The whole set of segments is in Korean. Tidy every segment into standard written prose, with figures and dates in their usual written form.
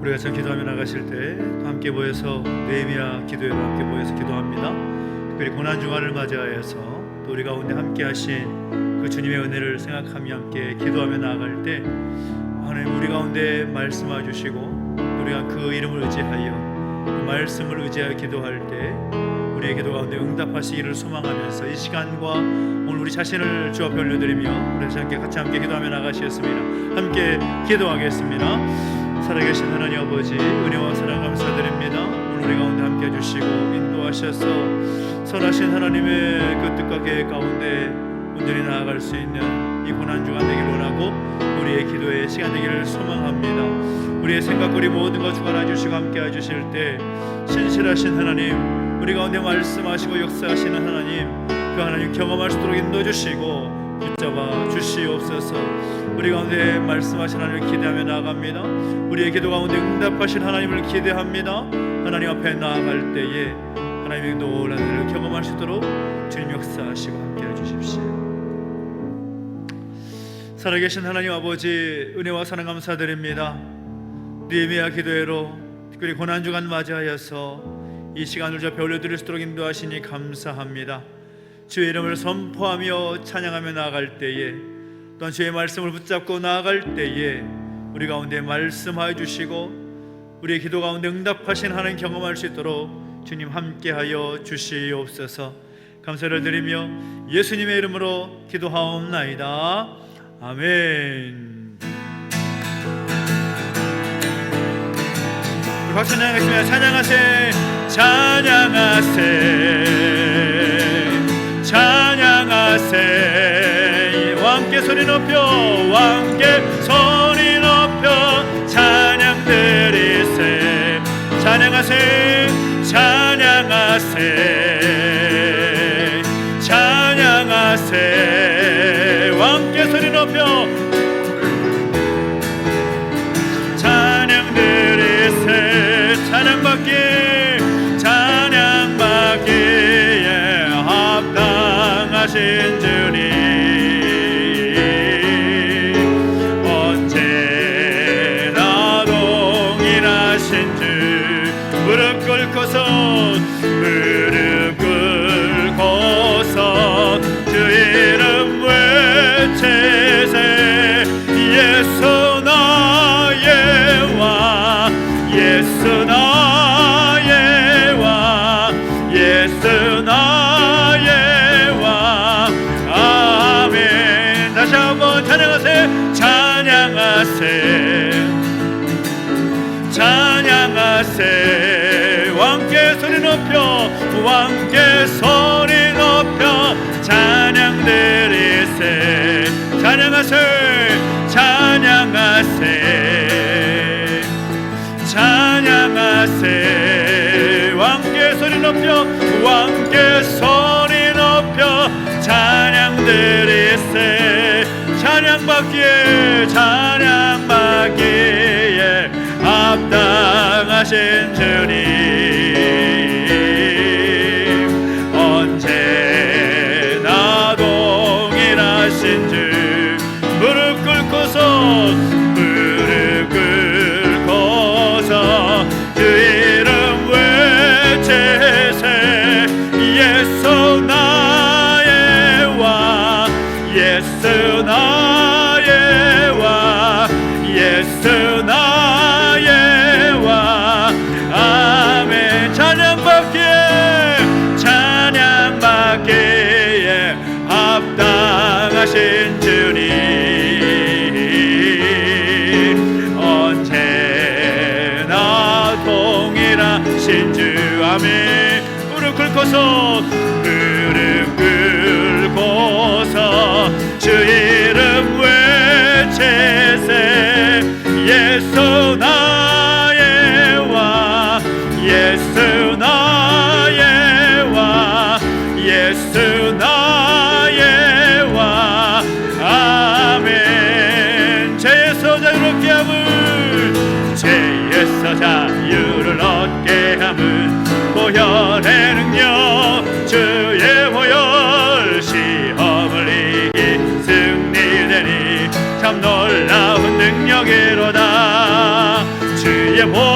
우리가 참 기도하며 나가실 때 함께 모여서 느헤미야 기도회로 함께 모여서 기도합니다. 특별히 고난주간을 맞이하여서 또 우리 가운데 함께 하신 그 주님의 은혜를 생각하며 함께 기도하며 나아갈 때 하나님 우리 가운데 말씀해 주시고 우리가 그 이름을 의지하여 그 말씀을 의지하여 기도할 때 우리의 기도 가운데 응답하시기를 소망하면서 이 시간과 오늘 우리 자신을 주 앞에 올려드리며 우리 같이 함께 기도하며 나가시겠습니다. 함께 기도하겠습니다. 살아계신 하나님 아버지, 은혜와 사랑 감사드립니다. 오늘 우리 가운데 함께 해주시고 인도하셔서 선하신 하나님의 그 뜻과 계획 가운데 온전히 나아갈 수 있는 이 고난주가 되기를 원하고 우리의 기도의 시간 되기를 소망합니다. 우리의 생각, 우리 모든 것 주관해 주시고 함께 해주실 때 신실하신 하나님, 우리 가운데 말씀하시고 역사하시는 하나님, 그 하나님 경험할 수 있도록 인도해 주시고 붙잡아 주시옵소서. 우리 가운데 말씀하신 하나님을 기대하며 나아갑니다. 우리의 기도 가운데 응답하신 하나님을 기대합니다. 하나님 앞에 나아갈 때에 하나님의 놀라운 은혜를 경험할 수 있도록 주님 역사하시고 함께해 주십시오. 살아계신 하나님 아버지, 은혜와 사랑 감사드립니다. 느헤미야 기도회로 특별히 고난주간 맞이하여서 이 시간을 저 올려드릴 수 있도록 인도하시니 감사합니다. 주의 이름을 선포하며 찬양하며 나아갈 때에 또한 주의 말씀을 붙잡고 나아갈 때에 우리 가운데 말씀하여 주시고 우리의 기도 가운데 응답하신 하나님 경험할 수 있도록 주님 함께하여 주시옵소서. 감사를 드리며 예수님의 이름으로 기도하옵나이다. 아멘. 우리 박수 찬양하겠습니다. 찬양하세, 찬양하세, 찬양하세. 왕께 소리 높여, 왕께 소리 높여 찬양 드리세. 찬양하세, 찬양하세, 찬양하세. 왕께 소리 높여 찬양 드리세. 찬양받기에, 찬양받기에 합당하신 주님, 언제나 동일하신 주, 무릎 꿇고서, 무릎 꿇고서 주 이름 외치세. 예수 나의 왕, 예수 나의 왕, 예수 나의 왕. 아멘. 다시 한번 찬양하세, 찬양하세, 찬양하세. 왕께 소리 높여, 왕께 소리 높여 찬양 드리세. 찬양하세, 찬양하세, 찬양하세. 왕께 소리 높여, 왕께 소리 높여 찬양 드리세. 찬양받기에, 찬양받기에 합당하신 주님, 언제나 동일하신 주, 무릎 꿇고서, 무릎 꿇고서 주 이름 외치세. 예수 나의 왕, 예수 나의 왕, 예수 나의 왕. 아멘. 찬양받기에, 찬양받기에 합당하신 주님, 언제나 동일하신 주. 아멘. 무릎 꿇고서, 무릎 꿇고서 주 이름 외치세. 예수 나의 왕, 예수 나의 왕, 예수 나의 왕. 아멘. 죄에서 자유롭게 함은, 죄에서 자유를 얻게 함은 보혈의 능력, 주의 보혈 시험을 이기 승리되니 참 놀라운 능력이로다. 주의 보혈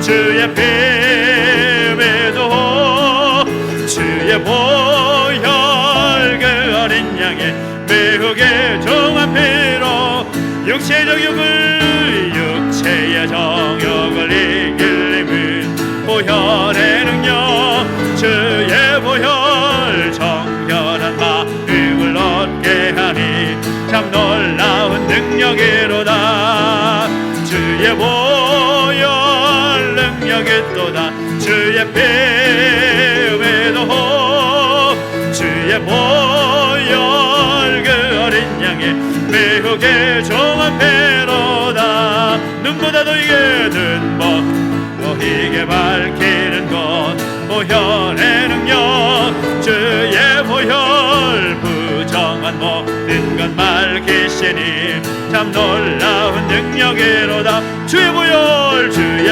주의 피에도 주의 보혈 그 어린 양의 매우게 정한 피로 육체의 정욕을 이길림은 보혈의 능력 주의 보혈 정결한 마음을 얻게 하니 참 놀라운 능력이로다 주의 보혈 능력이 또다 주의 피에도 주의 보혈 그 어린 양의 매우게 정한 피로다 눈보다도 이게 너희게 밝히는 것 보혈의 능력 주의 보혈 부정한 모든 것 밝히시니 참 놀라운 능력이로다 주의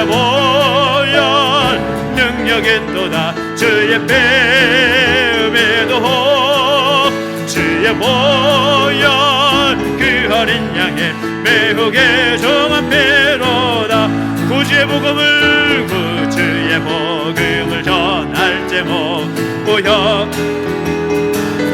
보혈 능력이 또다 주의 뱀에도 주의 보혈 그 어린 양의 매우게 정한 피로다 구주의 복음을 전할 제목 보혈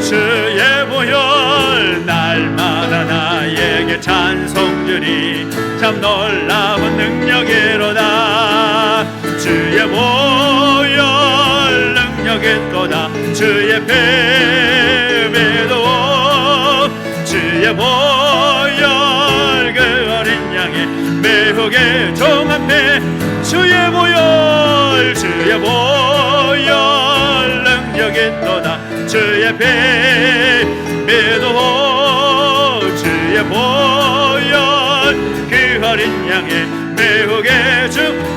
주의 보혈 날마다 나에게 찬송 주니 참 놀라운 능력이로다 주의 보혈 능력이 또다 주의 뱀에도 주의 보혈 그 어린 양의 매우게 정한 피 주의 보혈 능력이 또다 주의 뱀에도 주의 보혈 그 어린 양의 매우게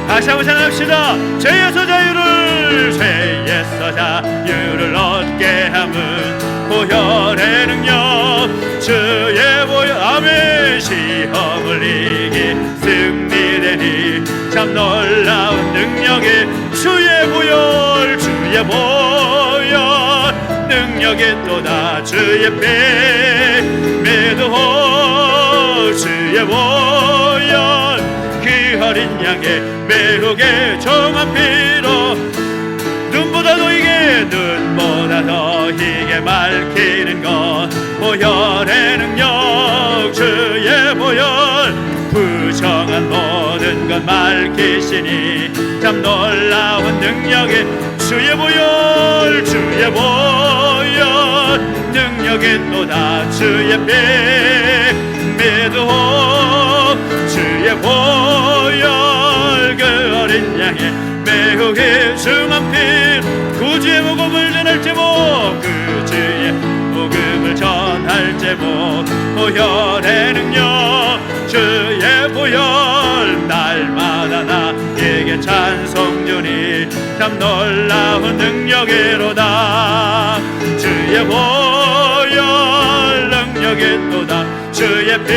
다시 한번 생각합시다 죄에서 자유를 얻게 함은 보혈의 능력 주의 보혈 아멘 시험을 이기 승리되니 참 놀라운 능력이 주의 보혈 능력이 또다 주의 뱀에도 주의 보혈 그 어린 양의 매우게 정한 피로 눈보다 더 희게 밝히는 것 보혈의 능력 주의 보혈 부정한 모든 것 밝히시니 참 놀라운 능력이 주의 보혈 능력이 또다 주의 뱀에도 주의 보혈 그 어린 양의 매우게 중한 피 구주의 복음을 전할 제목 구주의 복음을 전할 제목 보혈의 능력 주의 보혈 날마다 나에게 찬송 주니 참 놀라운 능력이로다 주의 보혈 능력이 또다 주의 피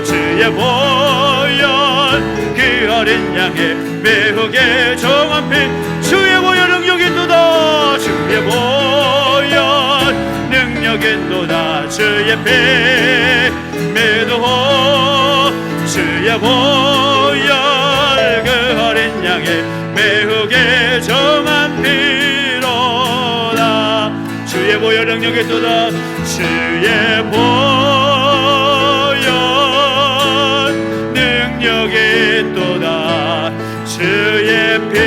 주의 보혈 그 어린 양의 매우게 정한 피 주의 보혈 능력이 또다 주의 보혈 능력이 또다 주의 피 주의 보혈 그 어린 양의 매우게 정한 피로다 주의 보혈 능력이 또다 주의 보혈 능력이 또다 주의 피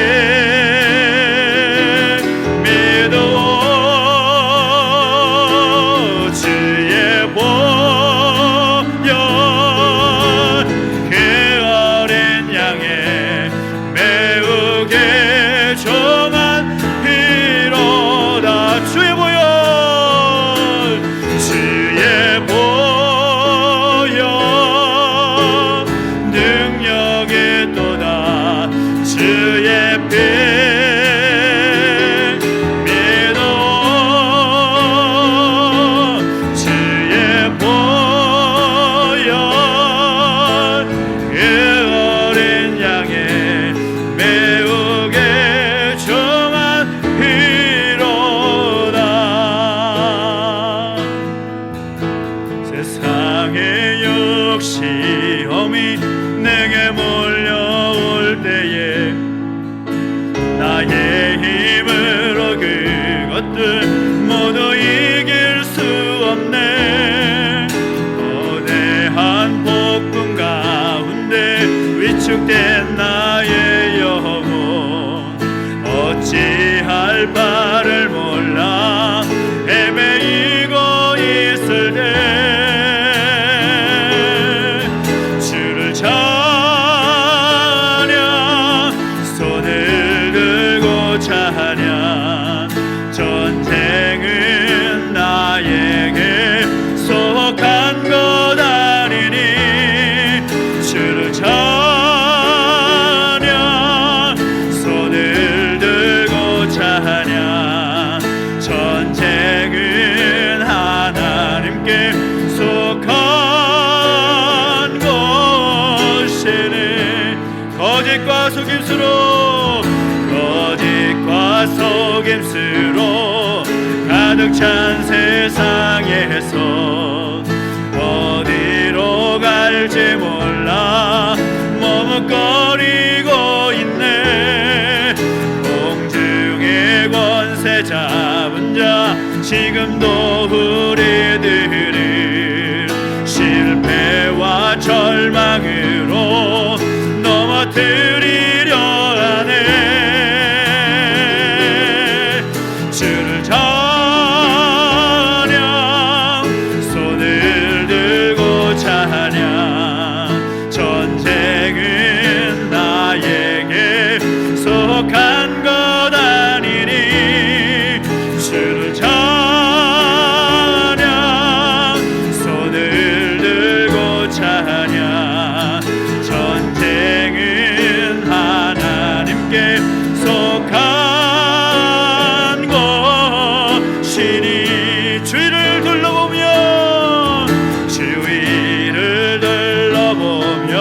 세상의 역시험이 내게 나의 힘으로 그것들 모두 이길 수 없네. 거대한 폭풍 가운데 위축된 나의 영혼 어찌할 바를 몰라 헤매이고 있을 때 주를 찬양 손을 들고 찬양 전쟁은 나에게 속한 것 아니니 주를 찬양 손을 들고 찬양 전쟁은 하나님께 속한 것이니 거짓과 속임수로 가득 찬 세상에서 어디로 갈지 몰라 머뭇거리고 있네. 공중의 권세 잡은 자 지금도 우리들을 실패와 절망으로 넘어뜨리려 하네. 주를 찬양 손을 들고 찬양 전쟁은 나에게 속한 것 아니니 주를 찬양 손을 들고 찬양 전쟁은 하나님께 속한 주위를 둘러보면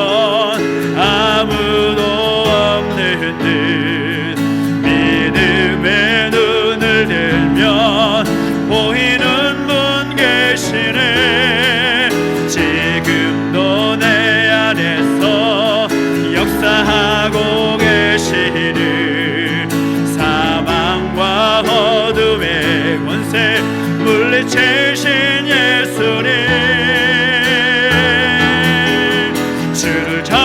아무도 없는 듯 믿음의 눈을 들면 보이는 분 계시네. 지금도 내 안에서 역사하고 계시는 사망과 어둠의 권세 물리치신 예수님 주를 찬양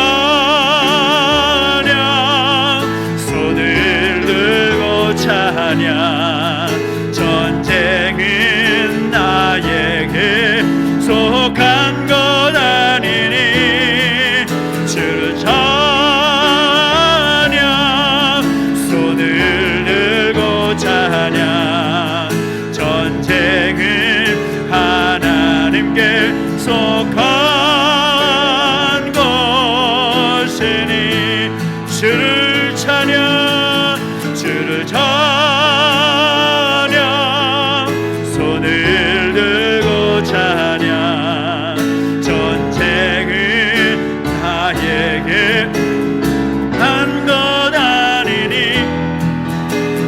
손을 들고 찬양 전쟁은 나에게 속한 것 아니니 주를 찬양 손을 들고 찬양 전쟁은 하나님께 속한 것이니 주를 찬양 주를 찬양 손을 들고 찬양 전쟁은 나에게 한 것 아니니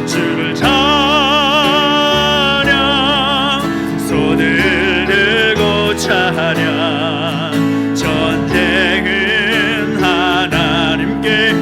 주를 손을 들고 찬양 전쟁은 하나님께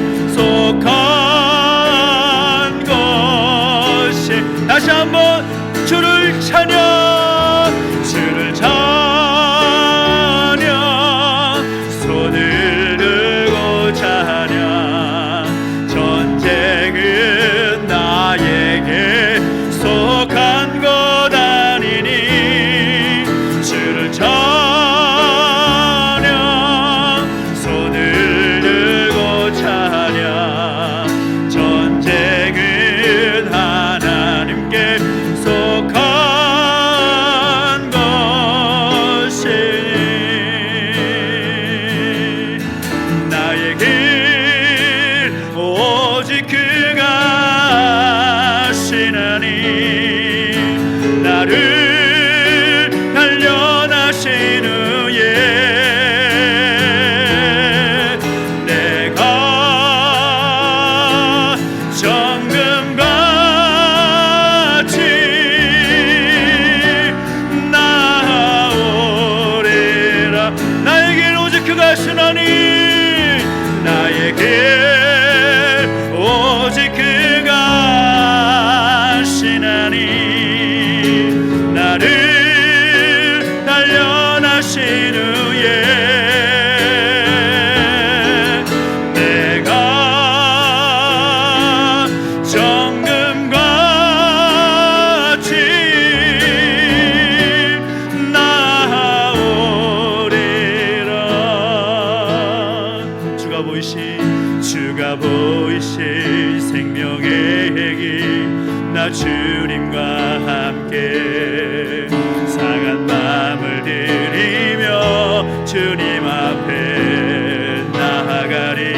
보이실 생명의 길, 나 주님과 함께 상한 마음을 들이며 주님 앞에 나아가리.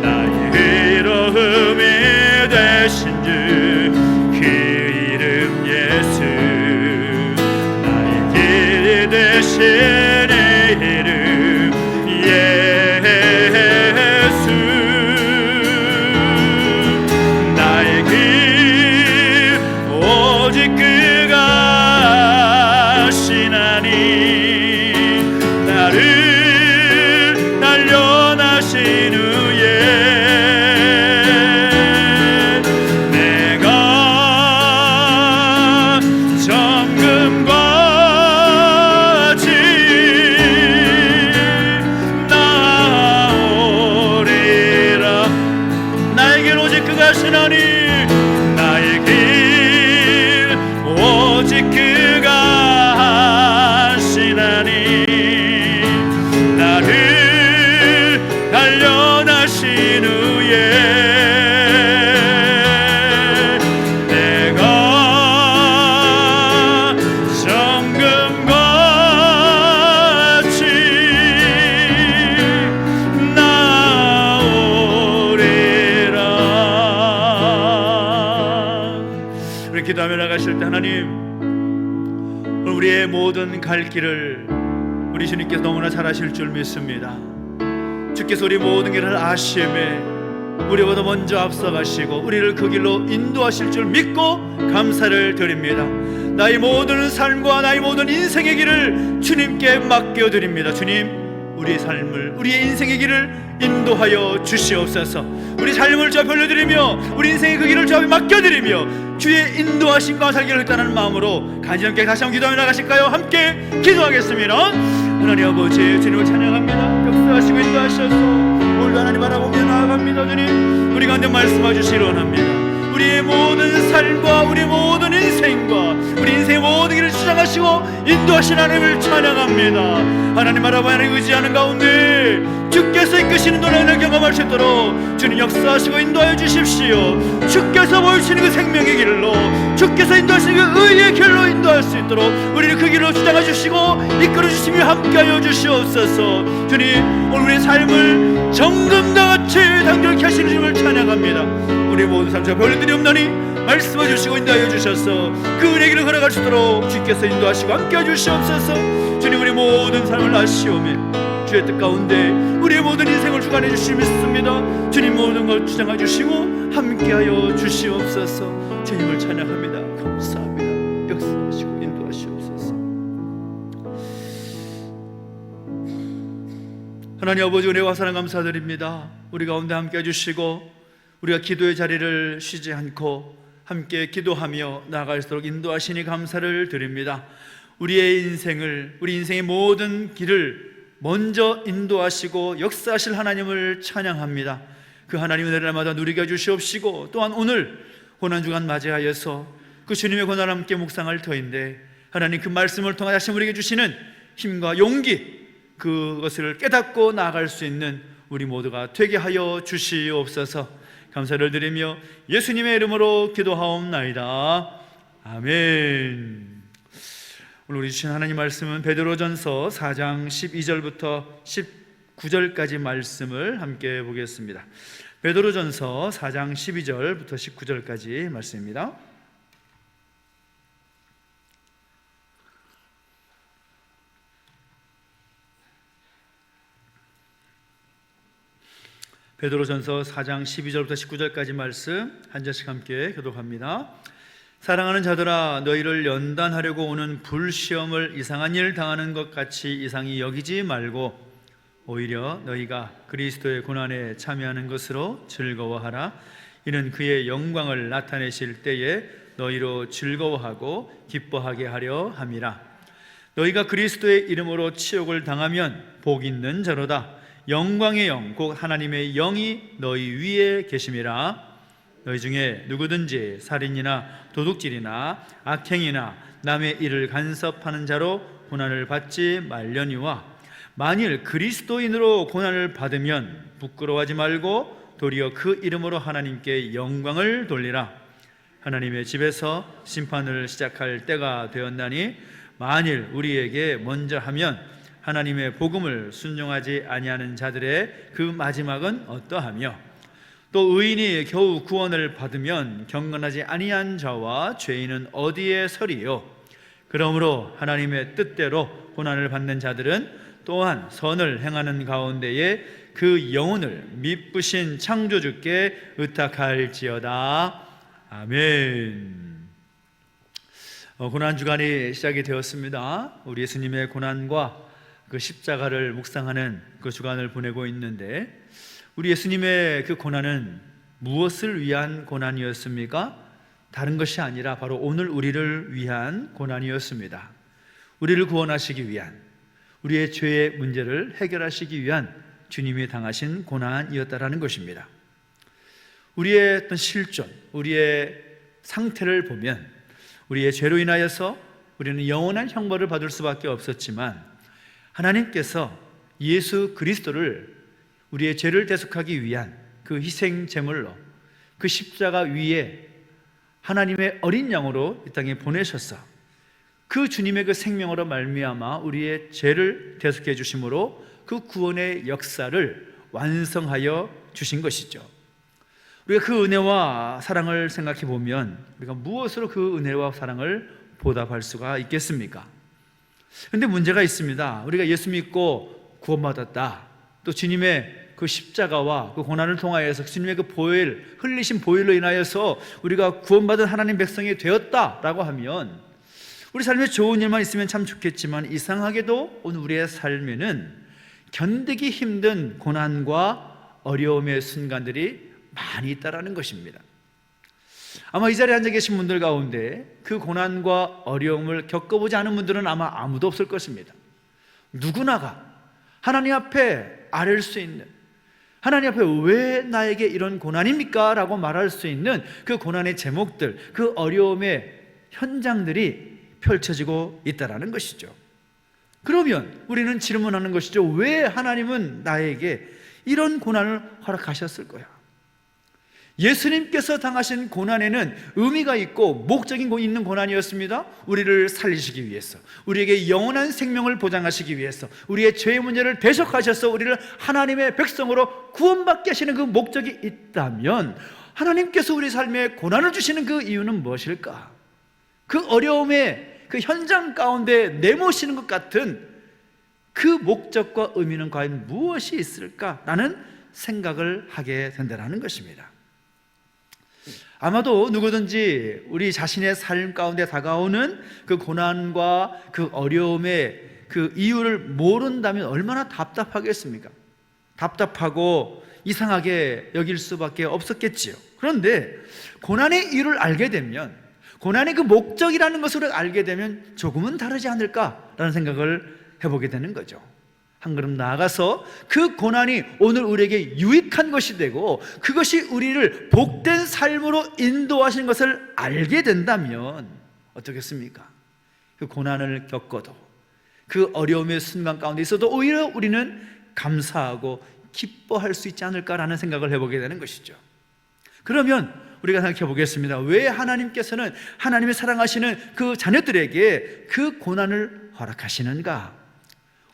나의 의로움이 되신 주 그 이름 예수, 나의 길이 되신 이름 예수. 나의 길 오직 그가 하시나니, 나를 단련하신 후에 내가 정금과 같이 나오리라. 나에겐 오직 그가 하시나니, 나의 길 오직 그가 하시나니, 나를 단련하신 후에 내가 정금과 같이 나오리라. 우리 기도하며 나가실 때 하나님, 우리의 모든 갈 길을 우리 주님께서 너무나 잘 아실 줄 믿습니다. 주께서 우리 모든 길을 아심에 우리보다 먼저 앞서가시고 우리를 그 길로 인도하실 줄 믿고 감사를 드립니다. 나의 모든 삶과 나의 모든 인생의 길을 주님께 맡겨드립니다. 주님, 우리의 삶을, 우리의 인생의 길을 인도하여 주시옵소서. 우리 삶을 주 앞에 올려드리며 우리 인생의 그 길을 주 앞에 맡겨드리며 주의 인도하심과 살기를 따르는 마음으로 간절하게 다시 한번 기도하며 나가실까요? 함께 기도하겠습니다. 하나님 아버지, 주님을 찬양합니다. 역사하시고 인도하셔서 오늘도 하나님 바라보며 나아갑니다. 주님, 우리 가운데 말씀해 주시기 원합니다. 우리의 모든 삶과 우리 모든 인생과 우리 인생의 모든 길을 주장하시고 인도하신 하나님을 찬양합니다. 하나님 바라보며 하나님 의지하는 가운데 주께서 이끄시는 놀라운 경험할 수 있도록 주님 역사하시고 인도하여 주십시오. 주께서 보여주시는 그 생명의 길로, 주께서 인도하시는 그 의의 길로 인도할 수 있도록 우리를 그 길로 주장해 주시고 이끌어 주시며 함께하여 주시옵소서. 주님, 오늘 우리의 삶을 정금과 같이 단결케 하시는 주님을 찬양합니다. 우리 모든 삶 앞에 올려드리옵나니 말씀해 주시고 인도하여 주셔서 그 은혜 길을 걸어갈 수 있도록 주께서 인도하시고 함께해 주시옵소서. 주님, 우리 모든 삶을 아시오며 주의 뜻 가운데 우리의 모든 인생을 주관해 주시기 믿습니다. 주님, 모든 걸 주장해 주시고 함께하여 주시옵소서. 주님을 찬양합니다. 감사합니다. 역사하시고 인도하시옵소서. 하나님 아버지, 은혜와 사랑 감사드립니다. 우리 가운데 함께해 주시고 우리가 기도의 자리를 쉬지 않고 함께 기도하며 나아갈수록 인도하시니 감사를 드립니다. 우리의 인생을, 우리 인생의 모든 길을 먼저 인도하시고 역사하실 하나님을 찬양합니다. 그 하나님 은혜를 날마다 누리게 주시옵시고 또한 오늘 고난주간 맞이하여서 그 주님의 고난을 함께 묵상할 터인데 하나님 그 말씀을 통해 다시 우리에게 주시는 힘과 용기, 그것을 깨닫고 나아갈 수 있는 우리 모두가 되게 하여 주시옵소서. 감사를 드리며 예수님의 이름으로 기도하옵나이다. 아멘. 오늘 우리 주신 하나님 말씀은 베드로전서 4장 12절부터 19절까지 말씀을 함께 보겠습니다. 베드로전서 4장 12절부터 19절까지 말씀입니다. 베드로전서 4장 12절부터 19절까지 말씀 한 절씩 함께 교독합니다. 사랑하는 자들아, 너희를 연단하려고 오는 불시험을 이상한 일 당하는 것 같이 이상히 여기지 말고 오히려 너희가 그리스도의 고난에 참여하는 것으로 즐거워하라. 이는 그의 영광을 나타내실 때에 너희로 즐거워하고 기뻐하게 하려 함이라. 너희가 그리스도의 이름으로 치욕을 당하면 복 있는 자로다. 영광의 영, 곧 하나님의 영이 너희 위에 계심이라. 너희 중에 누구든지 살인이나 도둑질이나 악행이나 남의 일을 간섭하는 자로 고난을 받지 말려니와 만일 그리스도인으로 고난을 받으면 부끄러워하지 말고 도리어 그 이름으로 하나님께 영광을 돌리라. 하나님의 집에서 심판을 시작할 때가 되었나니 만일 우리에게 먼저 하면 하나님의 복음을 순종하지 아니하는 자들의 그 마지막은 어떠하며 또 의인이 겨우 구원을 받으면 경건하지 아니한 자와 죄인은 어디에 서리요. 그러므로 하나님의 뜻대로 고난을 받는 자들은 또한 선을 행하는 가운데에 그 영혼을 미쁘신 창조주께 의탁할지어다. 아멘. 고난주간이 시작이 되었습니다. 우리 예수님의 고난과 그 십자가를 묵상하는 그 주간을 보내고 있는데, 우리 예수님의 그 고난은 무엇을 위한 고난이었습니까? 다른 것이 아니라 바로 오늘 우리를 위한 고난이었습니다. 우리를 구원하시기 위한, 우리의 죄의 문제를 해결하시기 위한 주님이 당하신 고난이었다라는 것입니다. 우리의 어떤 실존, 우리의 상태를 보면 우리의 죄로 인하여서 우리는 영원한 형벌을 받을 수밖에 없었지만, 하나님께서 예수 그리스도를 우리의 죄를 대속하기 위한 그 희생 제물로, 그 십자가 위에 하나님의 어린 양으로 이 땅에 보내셔서 그 주님의 그 생명으로 말미암아 우리의 죄를 대속해 주심으로 그 구원의 역사를 완성하여 주신 것이죠. 우리가 그 은혜와 사랑을 생각해 보면 우리가 무엇으로 그 은혜와 사랑을 보답할 수가 있겠습니까? 그런데 문제가 있습니다. 우리가 예수 믿고 구원받았다, 또 주님의 그 십자가와 그 고난을 통하여서 주님의 그 보혈, 흘리신 보혈로 인하여서 우리가 구원받은 하나님 백성이 되었다라고 하면 우리 삶에 좋은 일만 있으면 참 좋겠지만, 이상하게도 오늘 우리의 삶에는 견디기 힘든 고난과 어려움의 순간들이 많이 있다라는 것입니다. 아마 이 자리에 앉아 계신 분들 가운데 그 고난과 어려움을 겪어보지 않은 분들은 아마 아무도 없을 것입니다. 누구나가 하나님 앞에 아뢰일 수 있는, 하나님 앞에 왜 나에게 이런 고난입니까? 라고 말할 수 있는 그 고난의 제목들, 그 어려움의 현장들이 펼쳐지고 있다는 것이죠. 그러면 우리는 질문하는 것이죠. 왜 하나님은 나에게 이런 고난을 허락하셨을까요? 예수님께서 당하신 고난에는 의미가 있고 목적이 있는 고난이었습니다. 우리를 살리시기 위해서, 우리에게 영원한 생명을 보장하시기 위해서, 우리의 죄의 문제를 대속하셔서 우리를 하나님의 백성으로 구원받게 하시는 그 목적이 있다면, 하나님께서 우리 삶에 고난을 주시는 그 이유는 무엇일까? 그 어려움의 그 현장 가운데 내모시는 것 같은 그 목적과 의미는 과연 무엇이 있을까라는 생각을 하게 된다는 것입니다. 아마도 누구든지 우리 자신의 삶 가운데 다가오는 그 고난과 그 어려움의 그 이유를 모른다면 얼마나 답답하겠습니까? 답답하고 이상하게 여길 수밖에 없었겠지요. 그런데 고난의 이유를 알게 되면, 고난의 그 목적이라는 것을 알게 되면 조금은 다르지 않을까라는 생각을 해보게 되는 거죠. 한 걸음 나아가서 그 고난이 오늘 우리에게 유익한 것이 되고 그것이 우리를 복된 삶으로 인도하시는 것을 알게 된다면 어떻겠습니까? 그 고난을 겪어도, 그 어려움의 순간 가운데 있어도 오히려 우리는 감사하고 기뻐할 수 있지 않을까라는 생각을 해보게 되는 것이죠. 그러면 우리가 생각해 보겠습니다. 왜 하나님께서는 하나님의 사랑하시는 그 자녀들에게 그 고난을 허락하시는가?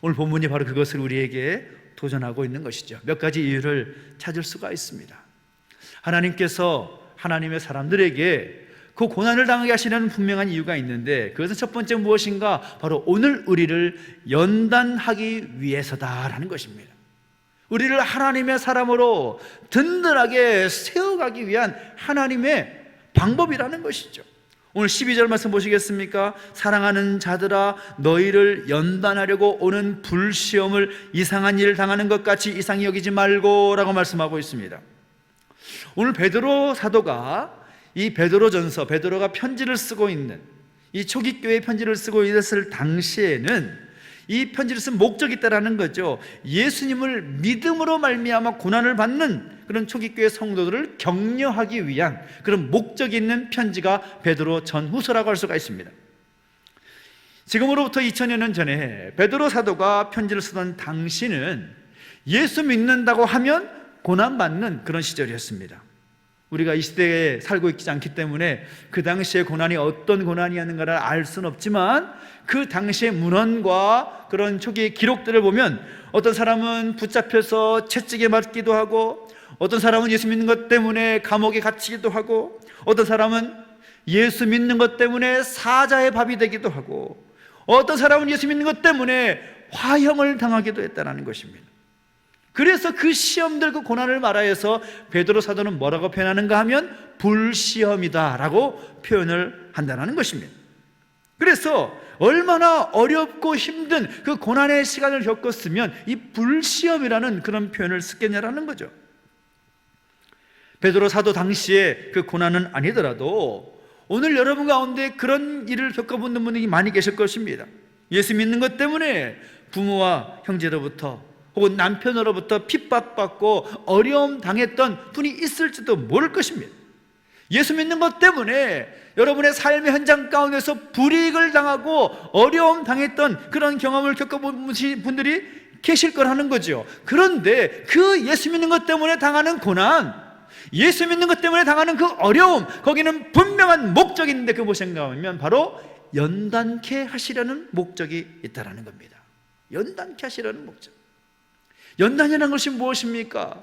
오늘 본문이 바로 그것을 우리에게 도전하고 있는 것이죠. 몇 가지 이유를 찾을 수가 있습니다. 하나님께서 하나님의 사람들에게 그 고난을 당하게 하시는 분명한 이유가 있는데, 그것은 첫 번째 무엇인가? 바로 오늘 우리를 연단하기 위해서다라는 것입니다. 우리를 하나님의 사람으로 든든하게 세워가기 위한 하나님의 방법이라는 것이죠. 오늘 12절 말씀 보시겠습니까? 사랑하는 자들아, 너희를 연단하려고 오는 불시험을 이상한 일을 당하는 것 같이 이상히 여기지 말고 라고 말씀하고 있습니다. 오늘 베드로 사도가 이 베드로전서, 베드로가 편지를 쓰고 있는 이 초기 교회 편지를 쓰고 있었을 당시에는 이 편지를 쓴 목적이 있다라는 거죠. 예수님을 믿음으로 말미암아 고난을 받는 그런 초기 교회 성도들을 격려하기 위한 그런 목적이 있는 편지가 베드로 전후서라고 할 수가 있습니다. 지금으로부터 2000여 년 전에 베드로 사도가 편지를 쓰던 당시는 예수 믿는다고 하면 고난받는 그런 시절이었습니다. 우리가 이 시대에 살고 있지 않기 때문에 그 당시의 고난이 어떤 고난이었는가를 알 수는 없지만 그 당시의 문헌과 그런 초기 기록들을 보면 어떤 사람은 붙잡혀서 채찍에 맞기도 하고, 어떤 사람은 예수 믿는 것 때문에 감옥에 갇히기도 하고, 어떤 사람은 예수 믿는 것 때문에 사자의 밥이 되기도 하고, 어떤 사람은 예수 믿는 것 때문에 화형을 당하기도 했다는 것입니다. 그래서 그 시험들, 그 고난을 말하여서 베드로 사도는 뭐라고 표현하는가 하면 불시험이다라고 표현을 한다는 것입니다. 그래서 얼마나 어렵고 힘든 그 고난의 시간을 겪었으면 이 불시험이라는 그런 표현을 쓰겠냐라는 거죠. 베드로 사도 당시에 그 고난은 아니더라도 오늘 여러분 가운데 그런 일을 겪어본 분이 많이 계실 것입니다. 예수 믿는 것 때문에 부모와 형제로부터 혹은 남편으로부터 핍박받고 어려움 당했던 분이 있을지도 모를 것입니다. 예수 믿는 것 때문에 여러분의 삶의 현장 가운데서 불이익을 당하고 어려움 당했던 그런 경험을 겪어본 분들이 계실 거라는 거죠. 그런데 그 예수 믿는 것 때문에 당하는 고난, 예수 믿는 것 때문에 당하는 그 어려움, 거기는 분명한 목적이 있는데 그 무엇인가 하면 바로 연단케 하시려는 목적이 있다는 겁니다. 연단케 하시려는 목적. 연단이라는 것이 무엇입니까?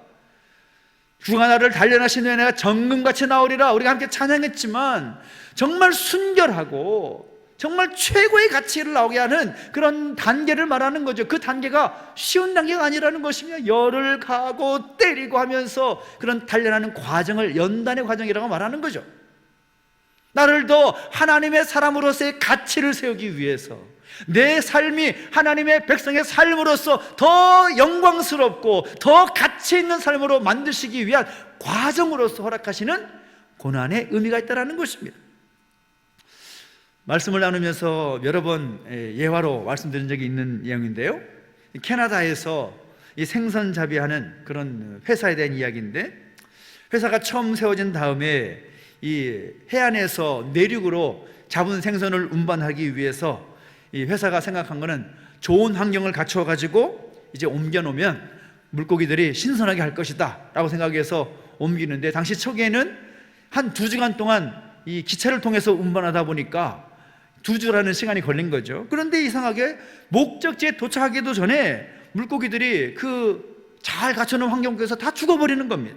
주가 나를 단련하신 후에 내가 정금같이 나오리라, 우리가 함께 찬양했지만 정말 순결하고 정말 최고의 가치를 나오게 하는 그런 단계를 말하는 거죠. 그 단계가 쉬운 단계가 아니라는 것이며 열을 가하고 때리고 하면서 그런 단련하는 과정을 연단의 과정이라고 말하는 거죠. 나를 더 하나님의 사람으로서의 가치를 세우기 위해서, 내 삶이 하나님의 백성의 삶으로서 더 영광스럽고 더 가치 있는 삶으로 만드시기 위한 과정으로서 허락하시는 고난의 의미가 있다는 것입니다. 말씀을 나누면서 여러 번 예화로 말씀드린 적이 있는 내용인데요, 캐나다에서 이 생선 자비하는 그런 회사에 대한 이야기인데, 회사가 처음 세워진 다음에 이 해안에서 내륙으로 잡은 생선을 운반하기 위해서 이 회사가 생각한 거는 좋은 환경을 갖추어 가지고 이제 옮겨 놓으면 물고기들이 신선하게 할 것이다 라고 생각해서 옮기는데, 당시 초기에는 한 2주간 동안 이 기차를 통해서 운반하다 보니까 2주라는 시간이 걸린 거죠. 그런데 이상하게 목적지에 도착하기도 전에 물고기들이 그 잘 갖춰놓은 환경 속에서 다 죽어버리는 겁니다.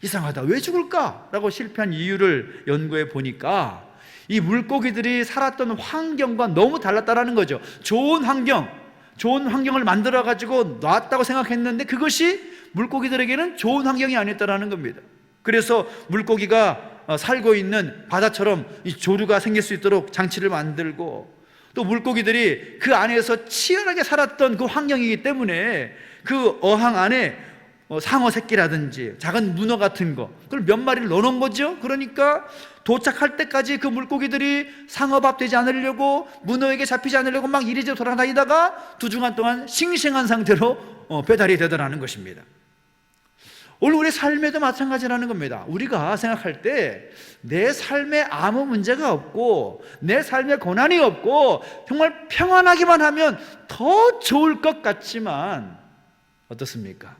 이상하다, 왜 죽을까? 라고 실패한 이유를 연구해 보니까 이 물고기들이 살았던 환경과 너무 달랐다는 거죠. 좋은 환경을 만들어 가지고 놨다고 생각했는데 그것이 물고기들에게는 좋은 환경이 아니었다는 겁니다. 그래서 물고기가 살고 있는 바다처럼 이 조류가 생길 수 있도록 장치를 만들고, 또 물고기들이 그 안에서 치열하게 살았던 그 환경이기 때문에 그 어항 안에 상어 새끼라든지 작은 문어 같은 거, 그걸 몇 마리를 넣어놓은 거죠. 그러니까 도착할 때까지 그 물고기들이 상어밥 되지 않으려고, 문어에게 잡히지 않으려고 막 이리저리 돌아다니다가 2주간 동안 싱싱한 상태로 배달이 되더라는 것입니다. 오늘 우리 삶에도 마찬가지라는 겁니다. 우리가 생각할 때 내 삶에 아무 문제가 없고 내 삶에 고난이 없고 정말 평안하기만 하면 더 좋을 것 같지만 어떻습니까?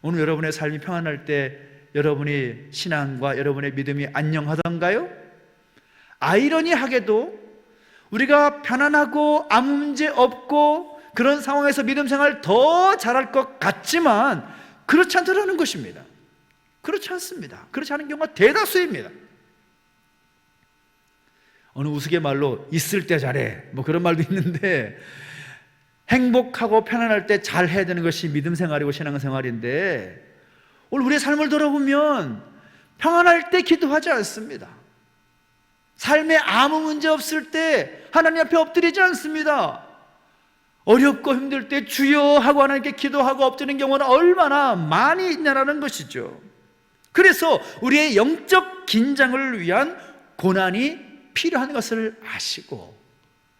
오늘 여러분의 삶이 평안할 때 여러분이 신앙과 여러분의 믿음이 안녕하던가요? 아이러니하게도 우리가 편안하고 아무 문제 없고 그런 상황에서 믿음 생활 더 잘할 것 같지만 그렇지 않다는 것입니다. 그렇지 않습니다. 그렇지 않은 경우가 대다수입니다. 어느 우스갯말로 있을 때 잘해, 뭐 그런 말도 있는데, 행복하고 편안할 때 잘해야 되는 것이 믿음 생활이고 신앙 생활인데, 오늘 우리의 삶을 돌아보면 평안할 때 기도하지 않습니다. 삶에 아무 문제 없을 때 하나님 앞에 엎드리지 않습니다. 어렵고 힘들 때 주여 하고 하나님께 기도하고 엎드리는 경우는 얼마나 많이 있냐라는 것이죠. 그래서 우리의 영적 긴장을 위한 고난이 필요한 것을 아시고,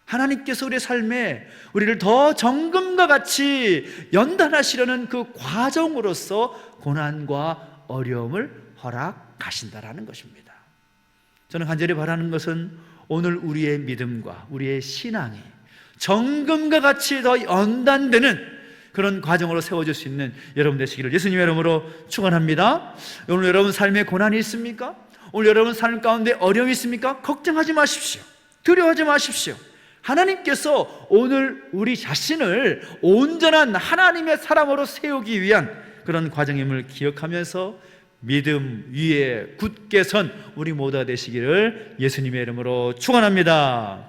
하나님께서 우리의 삶에 우리를 더 정금과 같이 연단하시려는 그 과정으로서 고난과 어려움을 허락하신다라는 것입니다. 저는 간절히 바라는 것은 오늘 우리의 믿음과 우리의 신앙이 정금과 같이 더 연단되는 그런 과정으로 세워질 수 있는 여러분 되시기를 예수님의 이름으로 축원합니다. 오늘 여러분 삶에 고난이 있습니까? 오늘 여러분 삶 가운데 어려움이 있습니까? 걱정하지 마십시오. 두려워하지 마십시오. 하나님께서 오늘 우리 자신을 온전한 하나님의 사람으로 세우기 위한 그런 과정임을 기억하면서 믿음 위에 굳게 선 우리 모두가 되시기를 예수님의 이름으로 축원합니다.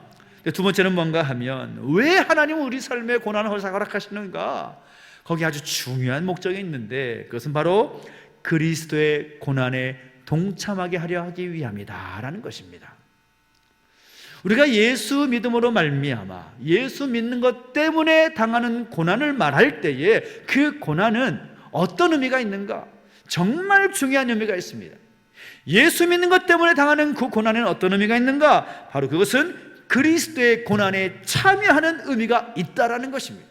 두 번째는 뭔가 하면 왜 하나님은 우리 삶에 고난을 허락하시는가? 거기 아주 중요한 목적이 있는데 그것은 바로 그리스도의 고난에 동참하게 하려 하기 위함이다 라는 것입니다. 우리가 예수 믿음으로 말미암아 예수 믿는 것 때문에 당하는 고난을 말할 때에 그 고난은 어떤 의미가 있는가? 정말 중요한 의미가 있습니다. 예수 믿는 것 때문에 당하는 그 고난에는 어떤 의미가 있는가? 바로 그것은 그리스도의 고난에 참여하는 의미가 있다라는 것입니다.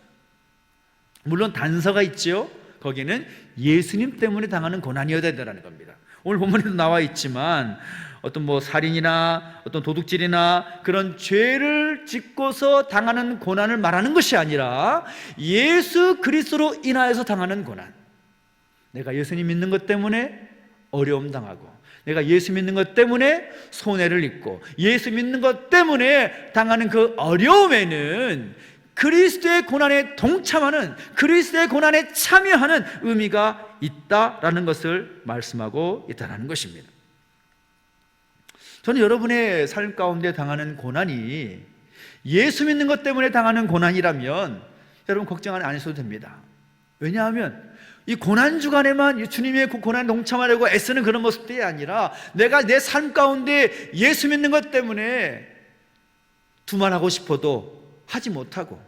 물론 단서가 있죠. 거기에는 예수님 때문에 당하는 고난이어야 된다는 겁니다. 오늘 본문에도 나와 있지만 어떤 살인이나 어떤 도둑질이나 그런 죄를 짓고서 당하는 고난을 말하는 것이 아니라 예수 그리스도로 인하여서 당하는 고난. 내가 예수님 믿는 것 때문에 어려움 당하고 내가 예수 믿는 것 때문에 손해를 입고 예수 믿는 것 때문에 당하는 그 어려움에는 그리스도의 고난에 동참하는 그리스도의 고난에 참여하는 의미가 있다라는 것을 말씀하고 있다는 것입니다. 저는 여러분의 삶 가운데 당하는 고난이 예수 믿는 것 때문에 당하는 고난이라면 여러분 걱정 안 하셔도 됩니다. 왜냐하면 이 고난 주간에만 주님의 고난에 동참하려고 애쓰는 그런 모습들이 아니라 내가 내 삶 가운데 예수 믿는 것 때문에 두말하고 싶어도 하지 못하고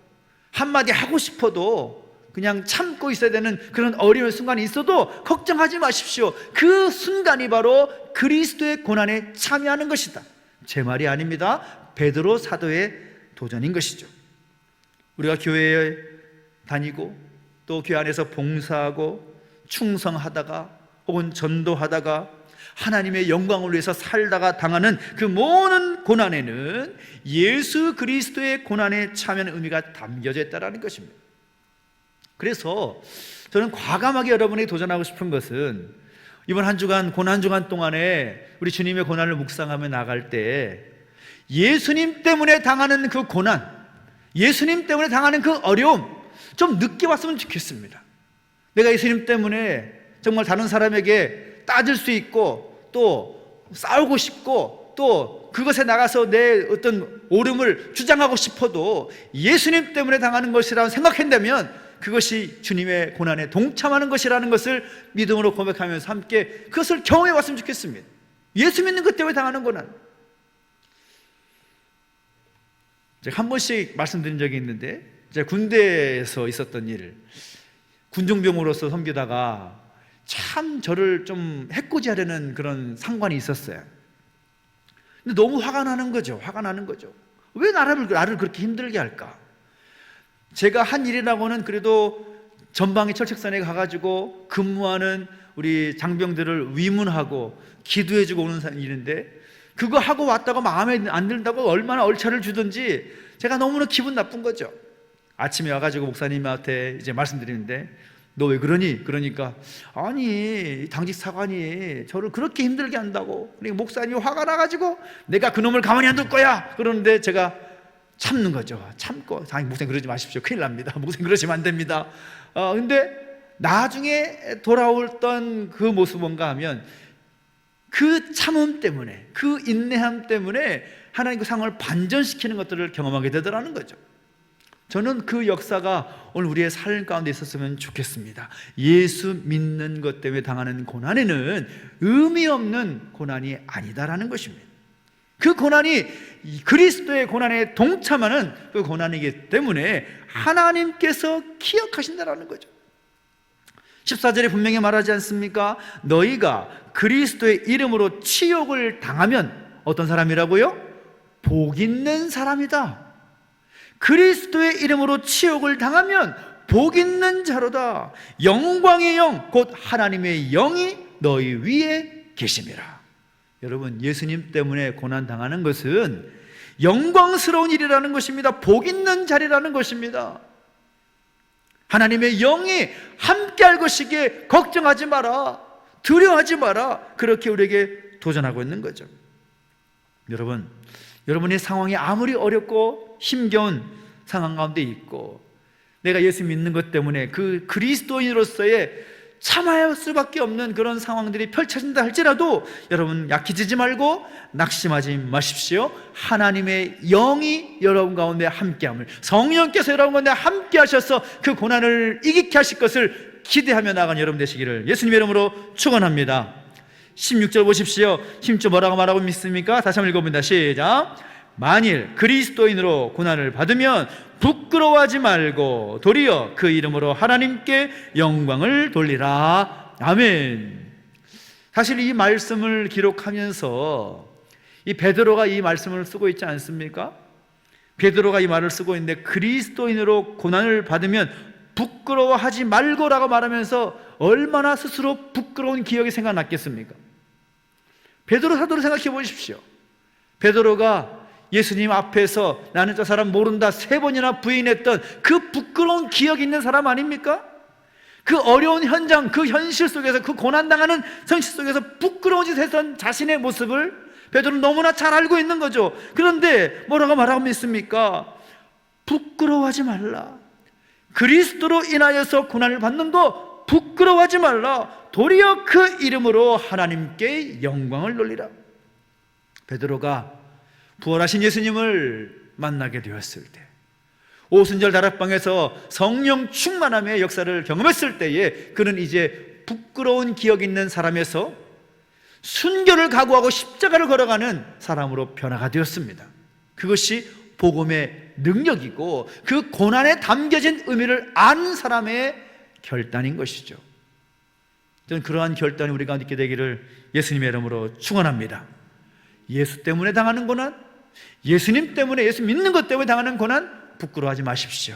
한마디 하고 싶어도 그냥 참고 있어야 되는 그런 어려운 순간이 있어도 걱정하지 마십시오. 그 순간이 바로 그리스도의 고난에 참여하는 것이다. 제 말이 아닙니다. 베드로 사도의 도전인 것이죠. 우리가 교회에 다니고 또 교회 안에서 봉사하고 충성하다가 혹은 전도하다가 하나님의 영광을 위해서 살다가 당하는 그 모든 고난에는 예수 그리스도의 고난에 참여하는 의미가 담겨져 있다는 것입니다. 그래서 저는 과감하게 여러분에게 도전하고 싶은 것은 이번 한 주간 고난 주간 동안에 우리 주님의 고난을 묵상하며 나갈 때 예수님 때문에 당하는 그 고난, 예수님 때문에 당하는 그 어려움 좀 늦게 왔으면 좋겠습니다. 내가 예수님 때문에 정말 다른 사람에게 따질 수 있고 또 싸우고 싶고 또 그것에 나가서 내 어떤 옳음을 주장하고 싶어도 예수님 때문에 당하는 것이라고 생각한다면 그것이 주님의 고난에 동참하는 것이라는 것을 믿음으로 고백하면서 함께 그것을 경험해 봤으면 좋겠습니다. 예수 믿는 것 때문에 당하는 고난. 제가 한 번씩 말씀드린 적이 있는데 제가 군대에서 있었던 일, 군중병으로서 섬기다가 참 저를 좀 해코지하려는 그런 상관이 있었어요. 근데 너무 화가 나는 거죠. 왜 나를 그렇게 힘들게 할까? 제가 한 일이라고는 그래도 전방위 철책선에 가가지고 근무하는 우리 장병들을 위문하고 기도해주고 오는 일인데 그거 하고 왔다고 마음에 안 든다고 얼마나 얼차를 주든지 제가 너무나 기분 나쁜 거죠. 아침에 와가지고 목사님한테 이제 말씀드리는데 너 왜 그러니? 그러니까 아니 당직 사관이 저를 그렇게 힘들게 한다고. 그러니까 목사님이 화가 나가지고 내가 그놈을 가만히 안 둘 거야 그러는데 제가 참는 거죠. 참고 목사님 그러지 마십시오. 큰일 납니다. 목사님 그러시면 안 됩니다. 근데 나중에 돌아올던 그 모습 뭔가 하면 그 참음 때문에 그 인내함 때문에 하나님 그 상황을 반전시키는 것들을 경험하게 되더라는 거죠. 저는 그 역사가 오늘 우리의 삶 가운데 있었으면 좋겠습니다. 예수 믿는 것 때문에 당하는 고난에는 의미 없는 고난이 아니다라는 것입니다. 그 고난이 그리스도의 고난에 동참하는 그 고난이기 때문에 하나님께서 기억하신다라는 거죠. 14절에 분명히 말하지 않습니까? 너희가 그리스도의 이름으로 치욕을 당하면 어떤 사람이라고요? 복 있는 사람이다. 그리스도의 이름으로 치욕을 당하면 복 있는 자로다. 영광의 영 곧 하나님의 영이 너희 위에 계심이라. 여러분, 예수님 때문에 고난당하는 것은 영광스러운 일이라는 것입니다. 복 있는 자리라는 것입니다. 하나님의 영이 함께할 것이기에 걱정하지 마라, 두려워하지 마라, 그렇게 우리에게 도전하고 있는 거죠. 여러분, 여러분의 상황이 아무리 어렵고 힘겨운 상황 가운데 있고 내가 예수 믿는 것 때문에 그 그리스도인으로서의 참아야 할 수밖에 없는 그런 상황들이 펼쳐진다 할지라도 여러분 약해지지 말고 낙심하지 마십시오. 하나님의 영이 여러분 가운데 함께함을, 성령께서 여러분 가운데 함께 하셔서 그 고난을 이기게 하실 것을 기대하며 나아가는 여러분 되시기를 예수님의 이름으로 축원합니다. 16절 보십시오. 16절 뭐라고 말하고 믿습니까? 다시 한번 읽어봅니다. 시작. 만일 그리스도인으로 고난을 받으면 부끄러워하지 말고 도리어 그 이름으로 하나님께 영광을 돌리라. 아멘. 사실 이 말씀을 기록하면서 이 베드로가 이 말씀을 쓰고 있지 않습니까? 베드로가 이 말을 쓰고 있는데 그리스도인으로 고난을 받으면 부끄러워하지 말고라고 말하면서 얼마나 스스로 부끄러운 기억이 생각났겠습니까? 베드로 사도를 생각해 보십시오. 베드로가 예수님 앞에서 나는 저 사람 모른다 3번이나 부인했던 그 부끄러운 기억이 있는 사람 아닙니까? 그 어려운 현장, 그 현실 속에서, 그 고난당하는 현실 속에서 부끄러운 짓을 했던 자신의 모습을 베드로는 너무나 잘 알고 있는 거죠. 그런데 뭐라고 말하고 있습니까? 부끄러워하지 말라. 그리스도로 인하여서 고난을 받는 거 부끄러워하지 말라. 도리어 그 이름으로 하나님께 영광을 돌리라. 베드로가 부활하신 예수님을 만나게 되었을 때, 오순절 다락방에서 성령 충만함의 역사를 경험했을 때에 그는 이제 부끄러운 기억 있는 사람에서 순교를 각오하고 십자가를 걸어가는 사람으로 변화가 되었습니다. 그것이 복음의 능력이고 그 고난에 담겨진 의미를 아는 사람의 결단인 것이죠. 저는 그러한 결단이 우리 가운데 있게 되기를 예수님의 이름으로 축원합니다. 예수 때문에 당하는 고난, 예수님 때문에, 예수 믿는 것 때문에 당하는 고난 부끄러워하지 마십시오.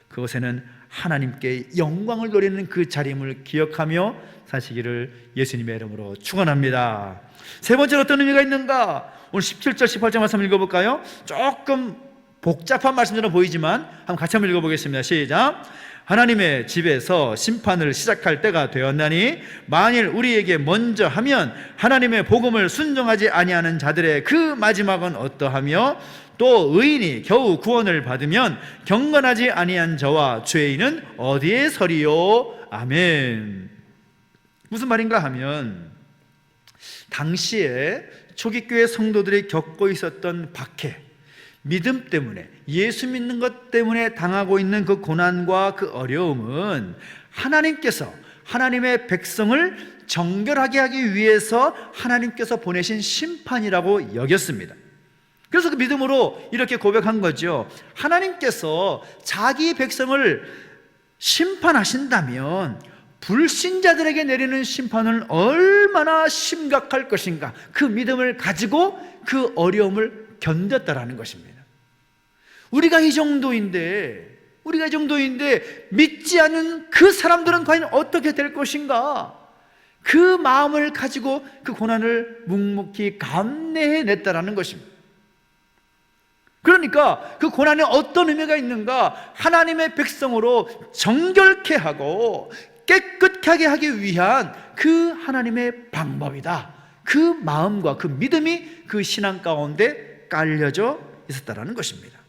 그것에는 하나님께 영광을 돌리는 그 자리임을 기억하며 사시기를 예수님의 이름으로 축원합니다. 세 번째로 어떤 의미가 있는가? 오늘 17절 18절 말씀 읽어볼까요? 조금 복잡한 말씀처럼 보이지만 한번 같이 한번 읽어보겠습니다. 시작. 하나님의 집에서 심판을 시작할 때가 되었나니 만일 우리에게 먼저 하면 하나님의 복음을 순종하지 아니하는 자들의 그 마지막은 어떠하며 또 의인이 겨우 구원을 받으면 경건하지 아니한 저와 죄인은 어디에 서리요? 아멘. 무슨 말인가 하면 당시에 초기교회 성도들이 겪고 있었던 박해, 믿음 때문에, 예수 믿는 것 때문에 당하고 있는 그 고난과 그 어려움은 하나님께서 하나님의 백성을 정결하게 하기 위해서 하나님께서 보내신 심판이라고 여겼습니다. 그래서 그 믿음으로 이렇게 고백한 거죠. 하나님께서 자기 백성을 심판하신다면 불신자들에게 내리는 심판은 얼마나 심각할 것인가, 그 믿음을 가지고 그 어려움을 견뎠다라는 것입니다. 우리가 이 정도인데 믿지 않은 그 사람들은 과연 어떻게 될 것인가, 그 마음을 가지고 그 고난을 묵묵히 감내해냈다라는 것입니다. 그러니까 그 고난에 어떤 의미가 있는가? 하나님의 백성으로 정결케 하고 깨끗하게 하기 위한 그 하나님의 방법이다. 그 마음과 그 믿음이 그 신앙 가운데 깔려져 있었다라는 것입니다.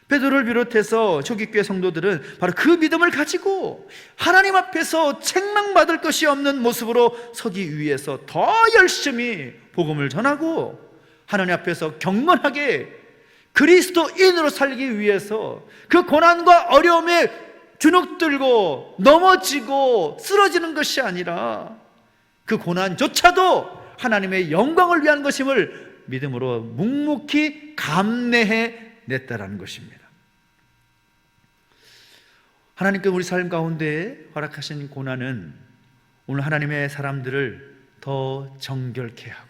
베드로를 비롯해서 초기교회 성도들은 바로 그 믿음을 가지고 하나님 앞에서 책망받을 것이 없는 모습으로 서기 위해서 더 열심히 복음을 전하고 하나님 앞에서 경건하게 그리스도인으로 살기 위해서 그 고난과 어려움에 주눅들고 넘어지고 쓰러지는 것이 아니라 그 고난조차도 하나님의 영광을 위한 것임을 믿음으로 묵묵히 감내해냈다라는 것입니다. 하나님께 우리 삶 가운데 허락하신 고난은 오늘 하나님의 사람들을 더 정결케 하고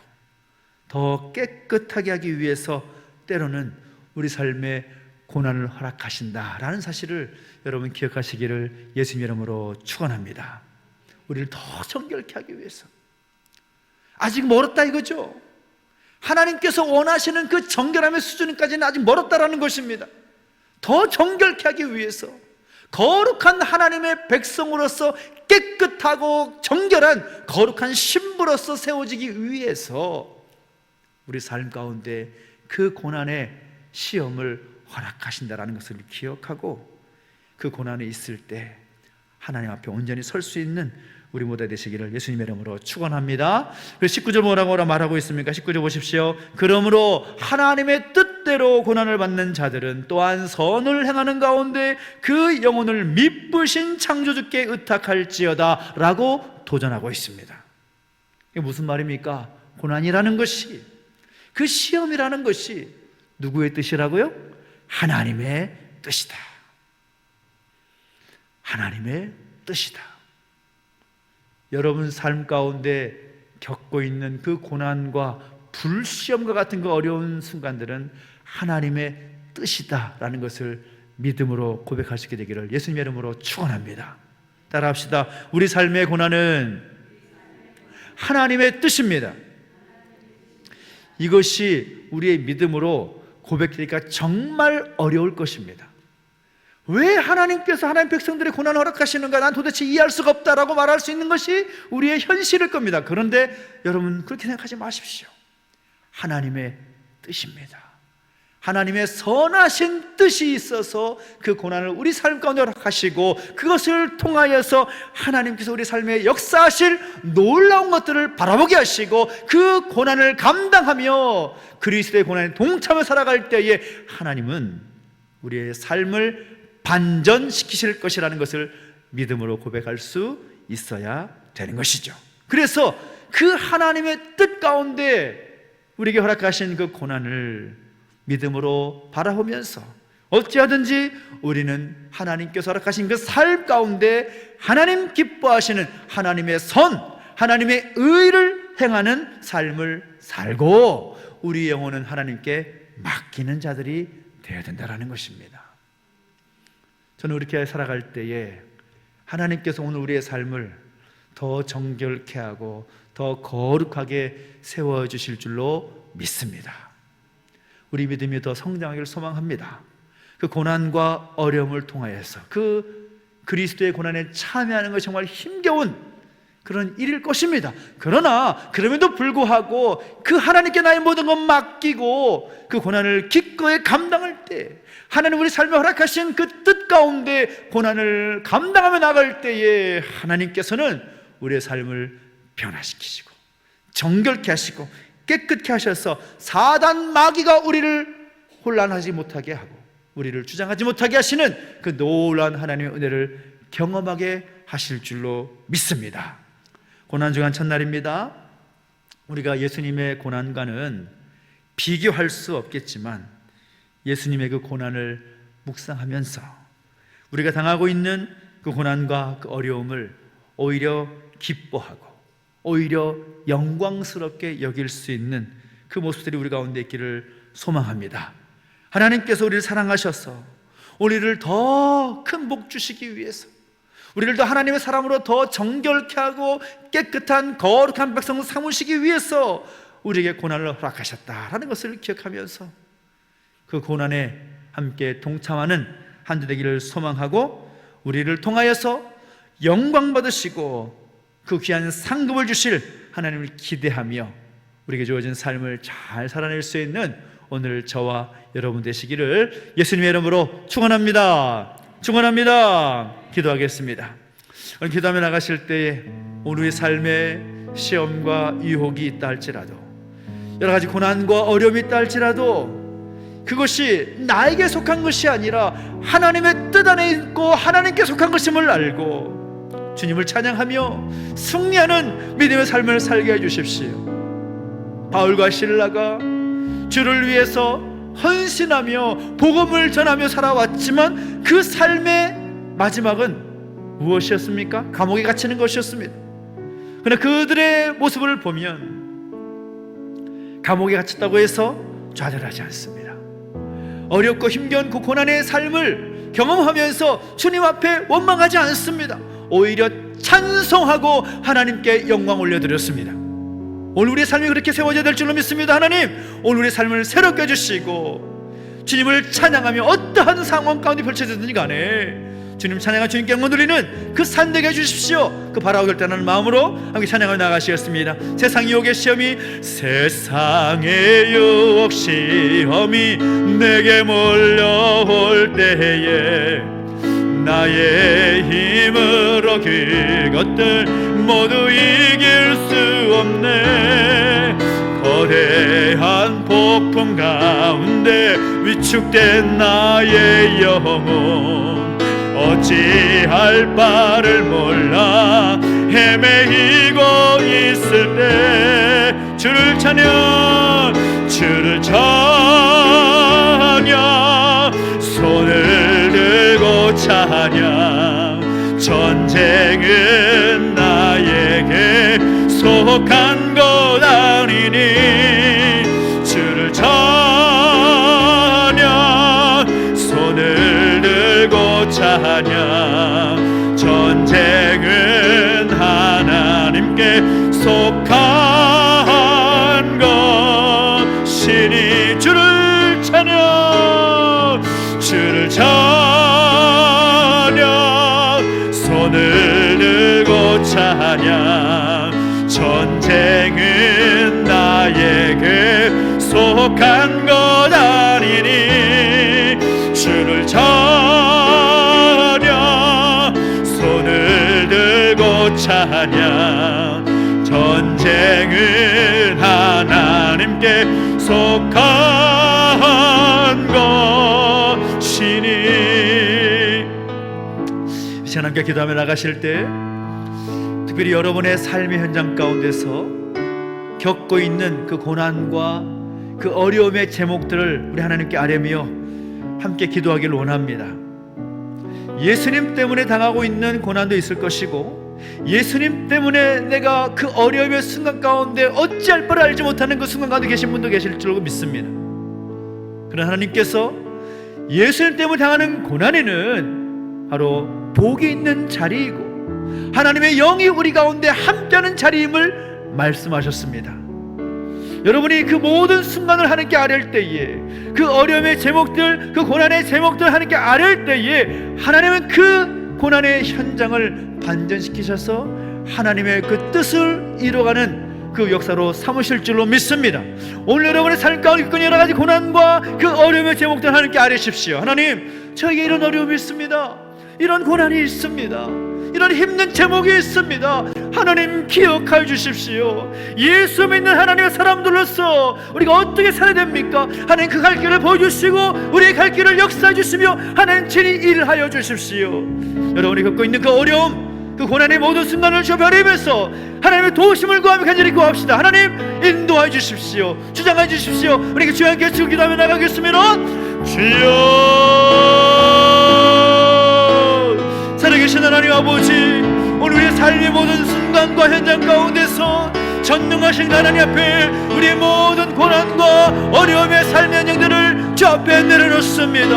더 깨끗하게 하기 위해서 때로는 우리 삶에 고난을 허락하신다라는 사실을 여러분 기억하시기를 예수님 이름으로 축원합니다. 우리를 더 정결케 하기 위해서. 아직 멀었다 이거죠. 하나님께서 원하시는 그 정결함의 수준까지는 아직 멀었다라는 것입니다. 더 정결케 하기 위해서, 거룩한 하나님의 백성으로서 깨끗하고 정결한 거룩한 신부로서 세워지기 위해서 우리 삶 가운데 그 고난의 시험을 허락하신다라는 것을 기억하고 그 고난에 있을 때 하나님 앞에 온전히 설 수 있는 우리 모두 되시기를 예수님의 이름으로 축원합니다. 그래서 19절 뭐라고 말하고 있습니까? 19절 보십시오. 그러므로 하나님의 뜻대로 고난을 받는 자들은 또한 선을 행하는 가운데 그 영혼을 미쁘신 창조주께 의탁할지어다 라고 도전하고 있습니다. 이게 무슨 말입니까? 고난이라는 것이, 그 시험이라는 것이 누구의 뜻이라고요? 하나님의 뜻이다. 하나님의 뜻이다. 여러분 삶 가운데 겪고 있는 그 고난과 불시험과 같은 그 어려운 순간들은 하나님의 뜻이다라는 것을 믿음으로 고백할 수 있게 되기를 예수님의 이름으로 축원합니다. 따라합시다. 우리 삶의 고난은 하나님의 뜻입니다. 이것이 우리의 믿음으로 고백되니까 정말 어려울 것입니다. 왜 하나님께서 하나님 백성들의 고난을 허락하시는가? 난 도대체 이해할 수가 없다라고 말할 수 있는 것이 우리의 현실일 겁니다. 그런데 여러분 그렇게 생각하지 마십시오. 하나님의 뜻입니다. 하나님의 선하신 뜻이 있어서 그 고난을 우리 삶 가운데 허락하시고 그것을 통하여서 하나님께서 우리 삶에 역사하실 놀라운 것들을 바라보게 하시고 그 고난을 감당하며 그리스도의 고난에 동참해 살아갈 때에 하나님은 우리의 삶을 반전시키실 것이라는 것을 믿음으로 고백할 수 있어야 되는 것이죠. 그래서 그 하나님의 뜻 가운데 우리에게 허락하신 그 고난을 믿음으로 바라보면서 어찌하든지 우리는 하나님께서 허락하신 그 삶 가운데 하나님 기뻐하시는 하나님의 선, 하나님의 의를 행하는 삶을 살고 우리 영혼은 하나님께 맡기는 자들이 되어야 된다는 것입니다. 저는 이렇게 살아갈 때에 하나님께서 오늘 우리의 삶을 더 정결케 하고 더 거룩하게 세워주실 줄로 믿습니다. 우리 믿음이 더 성장하기를 소망합니다. 그 고난과 어려움을 통하여서 그 그리스도의 고난에 참여하는 것이 정말 힘겨운 그런 일일 것입니다. 그러나 그럼에도 불구하고 그 하나님께 나의 모든 것 맡기고 그 고난을 기꺼이 감당할 때 하나님 우리 삶에 허락하신 그 뜻 가운데 고난을 감당하며 나갈 때에 하나님께서는 우리의 삶을 변화시키시고 정결케 하시고 깨끗게 하셔서 사단 마귀가 우리를 혼란하지 못하게 하고 우리를 주장하지 못하게 하시는 그 놀라운 하나님의 은혜를 경험하게 하실 줄로 믿습니다. 고난주간 첫날입니다. 우리가 예수님의 고난과는 비교할 수 없겠지만 예수님의 그 고난을 묵상하면서 우리가 당하고 있는 그 고난과 그 어려움을 오히려 기뻐하고 오히려 영광스럽게 여길 수 있는 그 모습들이 우리 가운데 있기를 소망합니다. 하나님께서 우리를 사랑하셔서 우리를 더 큰 복 주시기 위해서 우리를 더 하나님의 사람으로 더 정결케 하고 깨끗한 거룩한 백성 삼으시기 위해서 우리에게 고난을 허락하셨다라는 것을 기억하면서 그 고난에 함께 동참하는 한 주 되기를 소망하고 우리를 통하여서 영광 받으시고 그 귀한 상급을 주실 하나님을 기대하며 우리에게 주어진 삶을 잘 살아낼 수 있는 오늘 저와 여러분 되시기를 예수님의 이름으로 축원합니다. 축원합니다. 기도하겠습니다. 오늘 기도하며 나가실 때에 오늘의 삶에 시험과 유혹이 있다 할지라도 여러 가지 고난과 어려움이 있다 할지라도 그것이 나에게 속한 것이 아니라 하나님의 뜻 안에 있고 하나님께 속한 것임을 알고 주님을 찬양하며 승리하는 믿음의 삶을 살게 해주십시오. 바울과 실라가 주를 위해서 헌신하며 복음을 전하며 살아왔지만 그 삶의 마지막은 무엇이었습니까? 감옥에 갇히는 것이었습니다. 그러나 그들의 모습을 보면 감옥에 갇혔다고 해서 좌절하지 않습니다. 어렵고 힘겨운 그 고난의 삶을 경험하면서 주님 앞에 원망하지 않습니다. 오히려 찬송하고 하나님께 영광 올려드렸습니다. 오늘 우리의 삶이 그렇게 세워져야 될 줄로 믿습니다. 하나님, 오늘 우리의 삶을 새롭게 해주시고 주님을 찬양하며 어떠한 상황 가운데 펼쳐지든지 간에 주님 찬양하 주님께 영광 돌리는 그 산 되게 해주십시오. 그 바라고 결단하는 마음으로 함께 찬양을 나가시겠습니다. 세상 유혹의 시험이, 세상의 유혹 시험이 내게 몰려올 때에 나의 힘으로 그것들 모두 이길 수 없네. 거대한 폭풍 가운데 위축된 나의 영혼, 어찌할 바를 몰라 헤매이고 있을 때 주를 찬양, 주를 찬양, 손을 들고 찬양. 전쟁은 나에게 속한 것 아니니 주를 찬양, 손을 들고 찬양. 전쟁은 하나님께 속한 것이니 주를 찬양, 주를 찬양, 손을 들고 찬양. 전쟁은 나에게 속한 것 아니니 주를 찬양, 손을 들고 찬양. 전쟁은 하나님께 속한 것이니. 이 시간 함께 기도하며 나가실 때 특별히 여러분의 삶의 현장 가운데서 겪고 있는 그 고난과 그 어려움의 제목들을 우리 하나님께 아뢰며 함께 기도하기를 원합니다. 예수님 때문에 당하고 있는 고난도 있을 것이고, 예수님 때문에 내가 그 어려움의 순간 가운데 어찌할 바를 알지 못하는 그 순간 가운데 계신 분도 계실 줄 믿습니다. 그러나 하나님께서 예수님 때문에 당하는 고난에는 바로 복이 있는 자리이고 하나님의 영이 우리 가운데 함께하는 자리임을 말씀하셨습니다. 여러분이 그 모든 순간을 하나님께 아뢰을 때에, 그 어려움의 제목들, 그 고난의 제목들 하나님께 아뢰을 때에 하나님은 그 고난의 현장을 반전시키셔서 하나님의 그 뜻을 이뤄가는 그 역사로 삼으실 줄로 믿습니다. 오늘 여러분의 삶 가운데 겪은 여러 가지 고난과 그 어려움의 제목들 하나님께 아뢰십시오. 하나님, 저에게 이런 어려움이 있습니다. 이런 고난이 있습니다. 이런 힘든 제목이 있습니다. 하나님 기억하여 주십시오. 예수 믿는 하나님의 사람들로서 우리가 어떻게 살아야 됩니까? 하나님 그 갈 길을 보여주시고 우리의 갈 길을 역사해 주시며 하나님 친히 일하여 주십시오. 여러분이 겪고 있는 그 어려움, 그 고난의 모든 순간을 주 벼리면서 하나님의 도우심을 구하며 간절히 구합시다. 하나님 인도하여 주십시오. 주장하여 주십시오. 우리가 주여 함께 기도하며 나가겠습니다. 주여, 살아계신 하나님 아버지, 오늘 우리의 삶의 모든 순간과 현장 가운데서 전능하신 하나님 앞에 우리의 모든 고난과 어려움의 삶의 현장들을 주 앞에 내려놓습니다.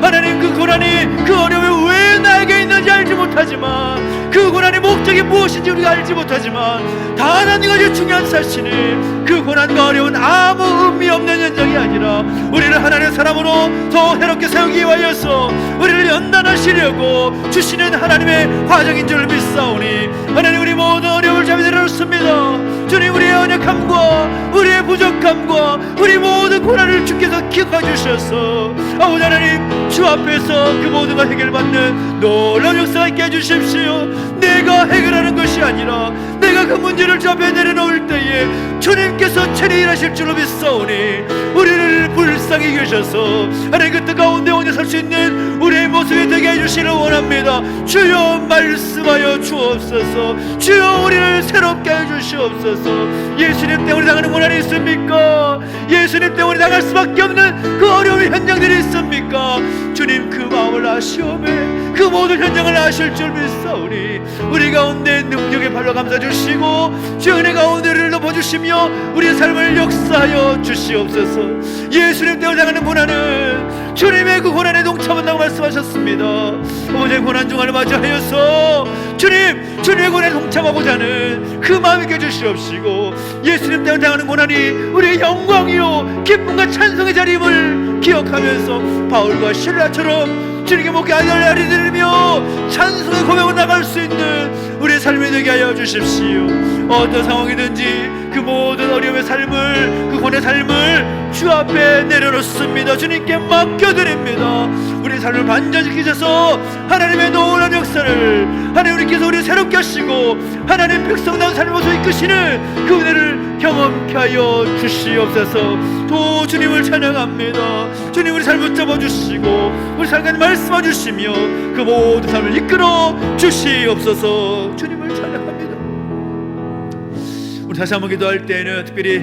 하나님, 그 고난이, 그 어려움이 왜 나에게 있는지 알지 못하지만, 그 고난의 목적이 무엇인지 우리가 알지 못하지만, 단 한 가지 중요한 사실은 그 고난과 어려움은 아무 의미 없는 현장이 아니라 우리를 하나님의 사람으로 더 해롭게 세우기 위하여서 우리를 연단하시려고 주시는 하나님의 과정인 줄 믿사오니, 하나님 우리 모든 어려움을 잡아 내려놓습니다. 주님, 우리의 연약함과 우리의 부족함과 우리 모든 고난을 주께서 기억해 주셔서 아버지 하나님, 주 앞에서 그 모든 걸 해결받는 놀라운 역사가 있게 해주십시오. 내가 해결하는 것이 아니라 내가 그 문제를 주 앞에 내려놓을 때에 주님께서 친히 일하실 줄로 믿사오니, 우리를 불쌍히 여기셔서 하나님 그 뜻 가운데 오늘 설 수 있는 우리의 모습이 되게 해주시를 원합니다. 주여 말씀하여 주옵소서. 주여 우리를 새롭게 해주시옵소서. 예수님 때문에 당하는 고난이 있습니까? 예수님 때문에 당할 수밖에 없는 그 어려움의 현장들이 있습니까? 주님, 그 마음을 아시오매 그 모든 현장을 아실 줄 믿사오니 우리 가운데 능력의 발로 감싸주시고 주 은혜 가운데를 높아주시며 우리의 삶을 역사하여 주시옵소서. 예수님 때문에 당하는 고난은 주님의 그 고난에 동참한다고 말씀하셨습니다. 오늘 고난 중간을 맞이하여서 주님의 고난에 동참하고자 하는 그 마음이 깨주시옵시고, 예수님 때문에 당하는 고난이 우리의 영광이요 기쁨과 찬송의 자리임을 기억하면서 바울과 실라처럼 주님께 목에 아리아리 들으며 찬송의 고백으로 나갈 수 있는 우리의 삶이 되게 하여 주십시오. 어떤 상황이든지 그 모든 어려움의 삶을, 그 고난의 삶을 주 앞에 내려놓습니다. 주님께 맡겨드립니다. 우리의 삶을 반전시키셔서 하나님의 놀라운 역사를, 하나님 우리께서 우리를 새롭게 하시고 하나님 백성다운 삶으로 이끄시는 그 은혜를 경험케 하여 주시옵소서. 또 주님을 찬양합니다. 주님 우리 삶을 붙잡아주시고 우리 삶까지 말씀해 주시며 그 모든 삶을 이끌어 주시옵소서. 주님을 찬양합니다. 우리 다시 한번 기도할 때에는 특별히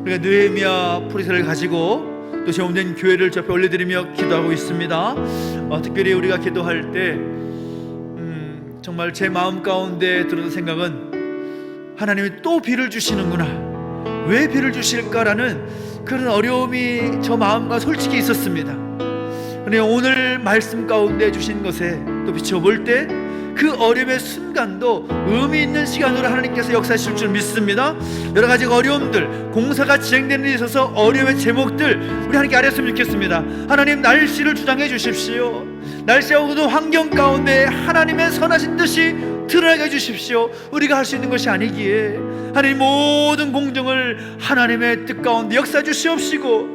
우리가 느헤미야 프로세를 가지고 또 제공된 교회를 저 앞에 올려드리며 기도하고 있습니다. 특별히 우리가 기도할 때 정말 제 마음 가운데 들어온 생각은 하나님이 또 비를 주시는구나, 왜 비를 주실까라는 그런 어려움이 저 마음과 솔직히 있었습니다. 그런데 오늘 말씀 가운데 주신 것에 또 비춰볼 때 그 어려움의 순간도 의미 있는 시간으로 하나님께서 역사하실 줄 믿습니다. 여러 가지 어려움들, 공사가 진행되는 데 있어서 어려움의 제목들 우리 하나님께 알았으면 좋겠습니다. 하나님 날씨를 주장해 주십시오. 날씨와 모든 환경 가운데 하나님의 선하신 뜻이 드러나게 해주십시오. 우리가 할 수 있는 것이 아니기에 하나님 모든 공정을 하나님의 뜻 가운데 역사해 주시옵시고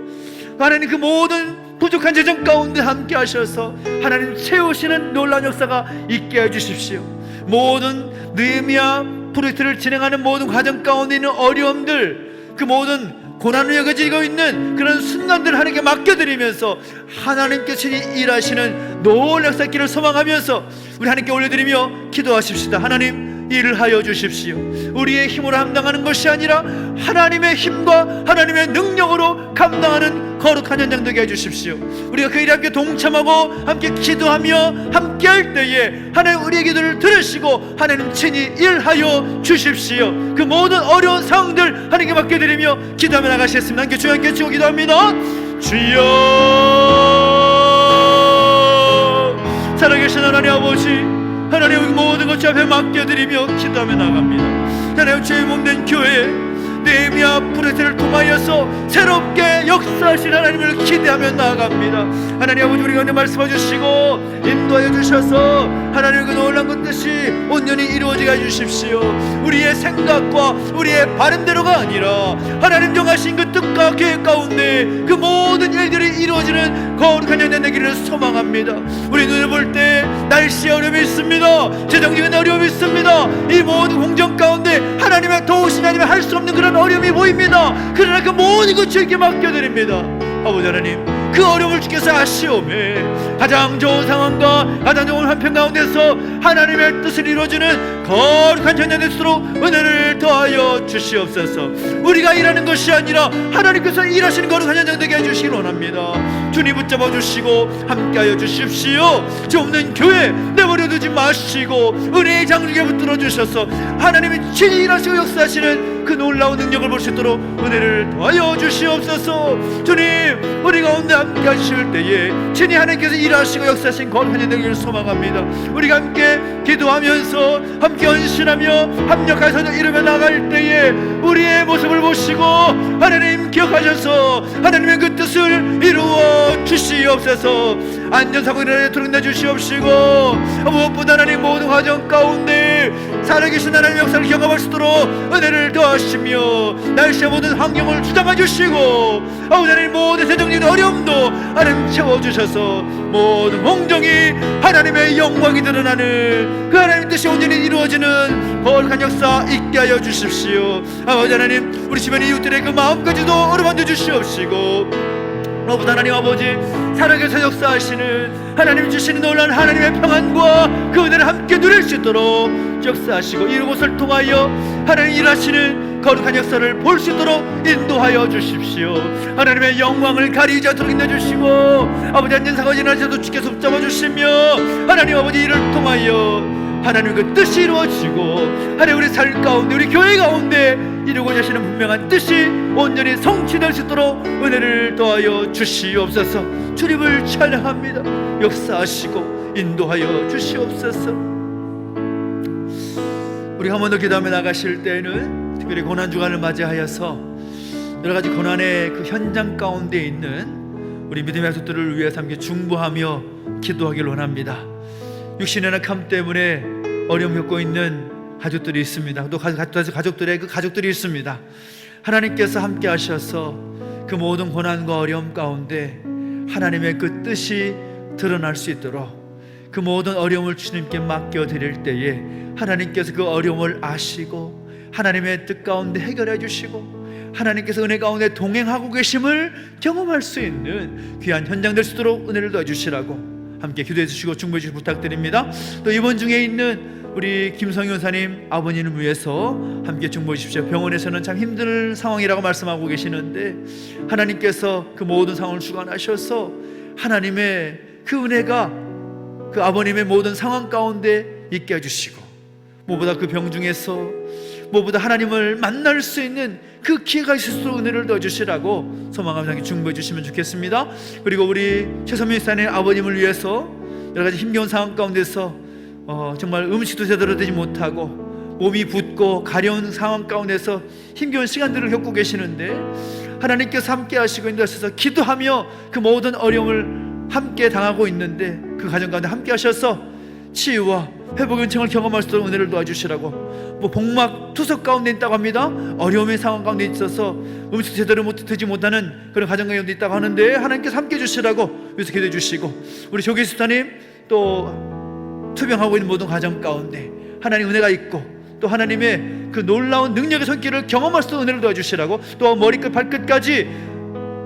하나님 그 모든 부족한 재정 가운데 함께 하셔서 하나님 채우시는 놀라운 역사가 있게 해주십시오. 모든 느헤미야 프로젝트를 진행하는 모든 과정 가운데 있는 어려움들, 그 모든 고난을 여겨지고 있는 그런 순간들을 하나님께 맡겨드리면서 하나님께 친히 일하시는 놀라운 역사 있기를 소망하면서 우리 하나님께 올려드리며 기도하십시다. 하나님 일을 하여 주십시오. 우리의 힘으로 감당하는 것이 아니라 하나님의 힘과 하나님의 능력으로 감당하는 거룩한 현장 되게 해주십시오. 우리가 그 일에 함께 동참하고 함께 기도하며 함께 할 때에 하나님 우리의 기도를 들으시고 하나님 친히 일하여 주십시오. 그 모든 어려운 상황들 하나님께 맡겨드리며 기도하며 나가시겠습니다. 함께 주여 함께 치고 기도합니다. 주여, 살아계신 하나님 아버지, 하나님 모든 것 주 앞에 맡겨드리며 기도하며 나갑니다. 하나님 주의 몸된 교회 느헤미야 프로젝트를 통하여서 새롭게 역사하신 하나님을 기대하며 나아갑니다. 하나님 아버지 우리 가운데 말씀해 주시고 인도하여 주셔서 하나님의 그 놀라운 그 뜻이 온전히 이루어지게 해주십시오. 우리의 생각과 우리의 바람대로가 아니라 하나님 정하신 그 뜻과 계획 가운데 그 모든 일들이 이루어지는 거룩한 현장 되기를 소망합니다. 우리 눈을 볼 때 날씨에 어려움이 있습니다. 재정적인 어려움이 있습니다. 이 모든 공정 가운데 하나님의 도우심이 아니면 할 수 없는 그런 어려움이 보입니다. 그러나 그 모든 것 주님께 맡겨드립니다. 아버지 하나님, 그 어려움을 주께서 아시오매 가장 좋은 상황과 가장 좋은 한편 가운데서 하나님의 뜻을 이루어주는 거룩한 현장 될수록 은혜를 더하여 주시옵소서. 우리가 일하는 것이 아니라 하나님께서 일하시는 거룩한 현장 되게 해주시기 원합니다. 주님 붙잡아 주시고 함께하여 주십시오. 주 없는 교회 내버려 두지 마시고 은혜의 장중에 붙들어 주셔서 하나님이 친히 일하시고 역사하시는 그 놀라운 능력을 볼 수 있도록 은혜를 더하여 주시옵소서. 주님 우리 가운데 함께 하실 때에 친히 하나님께서 일하시고 역사하신 거룩한 현장을 소망합니다. 우리가 함께 기도하면서 함께 헌신하며 합력해서 이루며 나갈 때에 우리의 모습을 보시고 하나님 기억하셔서 하나님의 그 뜻을 이루어 주시옵소서. 안전사고 일어나도록 내주시옵시고 무엇보다 하나님 모든 과정 가운데 살아계신 하나님의 역사를 경험할 수 있도록 은혜를 더하시며 날씨의 모든 환경을 주장해 주시고 하나님 모든 세정적인 어려움도 하나님 채워주셔서 모든 공정이 하나님의 영광이 드러나는 그 하나님의 뜻이 온전히 이루어지는 거룩한 역사 있게 하여 주십시오. 아버지 하나님 우리 주변 이웃들의 그 마음까지도 어루만져 주시옵시고 아버지 하나님 아버지 살아계셔 역사하시는 하나님 주시는 놀라운 하나님의 평안과 그 은혜를 함께 누릴 수 있도록 역사하시고 이곳을 통하여 하나님 일하시는 거룩한 역사를 볼 수 있도록 인도하여 주십시오. 하나님의 영광을 가리지 않도록 인도해주시고 아버지 안전사고 지나셔도 주께서 붙잡아 주시며 하나님 아버지 이를 통하여 하나님의 그 뜻이 이루어지고 하나님 우리 삶 가운데 우리 교회 가운데 이루고자 하시는 분명한 뜻이 온전히 성취될 수 있도록 은혜를 더하여 주시옵소서. 주님을 찬양합니다. 역사하시고 인도하여 주시옵소서. 우리 한 번 더 기도하며 나가실 때에는 특별히 고난주간을 맞이하여서 여러가지 고난의 그 현장 가운데 있는 우리 믿음의 가족들을 위해서 함께 중보하며 기도하길 원합니다. 육신의 낙함 때문에 어려움 겪고 있는 가족들이 있습니다. 또 가족들의 그 가족들이 있습니다. 하나님께서 함께 하셔서 그 모든 고난과 어려움 가운데 하나님의 그 뜻이 드러날 수 있도록 그 모든 어려움을 주님께 맡겨드릴 때에 하나님께서 그 어려움을 아시고 하나님의 뜻 가운데 해결해 주시고 하나님께서 은혜 가운데 동행하고 계심을 경험할 수 있는 귀한 현장 될 수 있도록 은혜를 더해주시라고 함께 기도해 주시고 중보해 주시기 부탁드립니다. 또 이번 중에 있는 우리 김성희 원사님 아버님을 위해서 함께 중보해 주십시오. 병원에서는 참 힘든 상황이라고 말씀하고 계시는데 하나님께서 그 모든 상황을 주관하셔서 하나님의 그 은혜가 그 아버님의 모든 상황 가운데 있게 해주시고 무엇보다 그 병 중에서 무엇보다 하나님을 만날 수 있는 그 기회가 있을 수 있도록 은혜를 넣어주시라고 소망하면서 중보해 주시면 좋겠습니다. 그리고 우리 최선민 사님 아버님을 위해서 여러 가지 힘겨운 상황 가운데서 정말 음식도 제대로 되지 못하고 몸이 붓고 가려운 상황 가운데서 힘겨운 시간들을 겪고 계시는데 하나님께서 함께 하시고 있는 것에서 기도하며 그 모든 어려움을 함께 당하고 있는데 그 가정 가운데 함께 하셔서 치유와 회복 은총을 경험할 수 있도록 은혜를 도와주시라고 복막 투석 가운데 있다고 합니다. 어려움의 상황 가운데 있어서 음식 제대로 되지 못하는 그런 가정 가운데 있다고 하는데 하나님께서 함께 해주시라고 위해서 기도해 주시고 우리 조계수사님 또 투병하고 있는 모든 가정 가운데 하나님 은혜가 있고 또 하나님의 그 놀라운 능력의 손길을 경험할 수 있도록 은혜를 도와주시라고 또 머리끝 발끝까지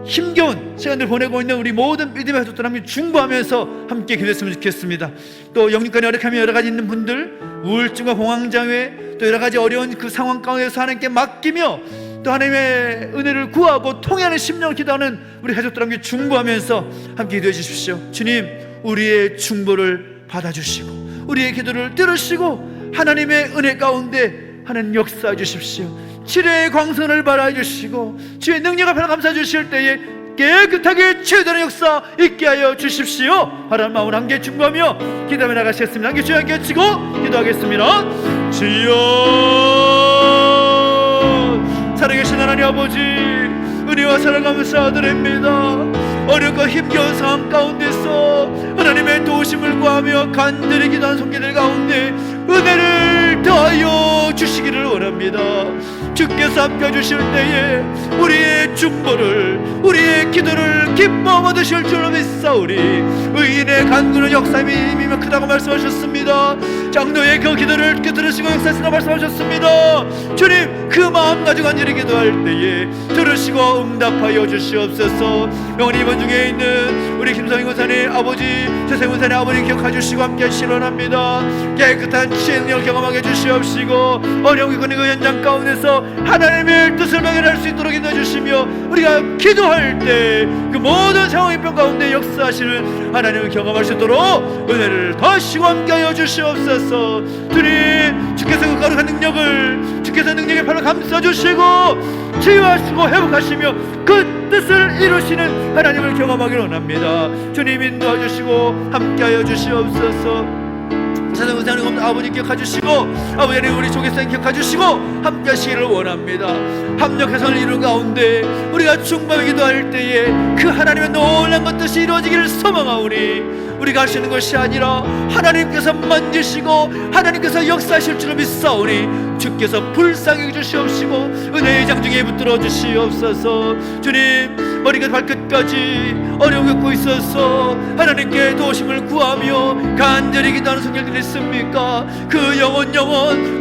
힘겨운 시간을 보내고 있는 우리 모든 믿음의 가족들 함께 중보하면서 함께 기도했으면 좋겠습니다. 또 영육간에 어렵게 여러 가지 있는 분들 우울증과 공황장애 또 여러 가지 어려운 그 상황 가운데서 하나님께 맡기며 또 하나님의 은혜를 구하고 통회하는 심령을 기도하는 우리 가족들 함께 중보하면서 함께 기도해 주십시오. 주님 우리의 중보를 받아주시고 우리의 기도를 들으시고 하나님의 은혜 가운데 하나님 역사해 주십시오. 치료의 광선을 발하여주시고 주의 능력 앞에 감사해 주실 때에 깨끗하게 치유되는 역사 있게 하여 주십시오. 바라는 마음을 함께 중보하며 기도하며 나가시겠습니다. 함께 주여 함께 치고 기도하겠습니다. 주여 살아계신 하나님 아버지 은혜와 사랑 감사드립니다. 어렵고 힘겨운 상황 가운데서 하나님의 도우심을 구하며 간절히 기도하는 손길들 가운데 은혜를 더하여 주시기를 원합니다. 주께서 함께 주실 때에 우리의 중보를 우리의 기도를 기뻐 받으실 줄로 믿사오니 의인의 간구는 역사의 힘이며 크다고 말씀하셨습니다. 장로의 그 기도를 들으시고 역사하시다 말씀하셨습니다. 주님 그 마음 가지고 간절히 기도할 때에 들으시고 응답하여 주시옵소서. 영원히 이번 중에 있는 우리 김성희 권사님 아버지 최세훈 권사님 아버님 기억해 주시고 함께 하시기 원합니다. 깨끗한 치의 능력을 경험하게 해주시옵시고 어려운 그 현장 가운데서 하나님의 뜻을 발견할 수 있도록 인도해 주시며 우리가 기도할 때 그 모든 상황의 병 가운데 역사하시는 하나님을 경험할 수 있도록 은혜를 더하시고 함께하여 주시옵소서. 주님 주께서 그 거룩한 능력을 주께서 능력의 팔로 감싸주시고 치유하시고 회복하시며 그 뜻을 이루시는 하나님을 경험하기를 원합니다. 주님 인도해 주시고 함께하여 주시옵소서. 세상 은사님 없는 아버지 기억해주시고 아버지 하나님 우리 조계사님 기억해주시고 함께 하시기를 원합니다. 합력해서는 이룬 가운데 우리가 중보하며 기도할 때에 그 하나님의 놀라운 것 뜻이 이루어지기를 소망하오니 우리가 할 수 있는 것이 아니라 하나님께서 만지시고 하나님께서 역사하실 줄을 믿사오니 주께서 불쌍히 여겨주시옵시고 은혜의 장중에 붙들어 주시옵소서. 주님 머리끝 발끝까지 어려움 겪고 있어서 하나님께 도우심을 구하며 간절히 기도하는 성결들이 있습니까? 그 영혼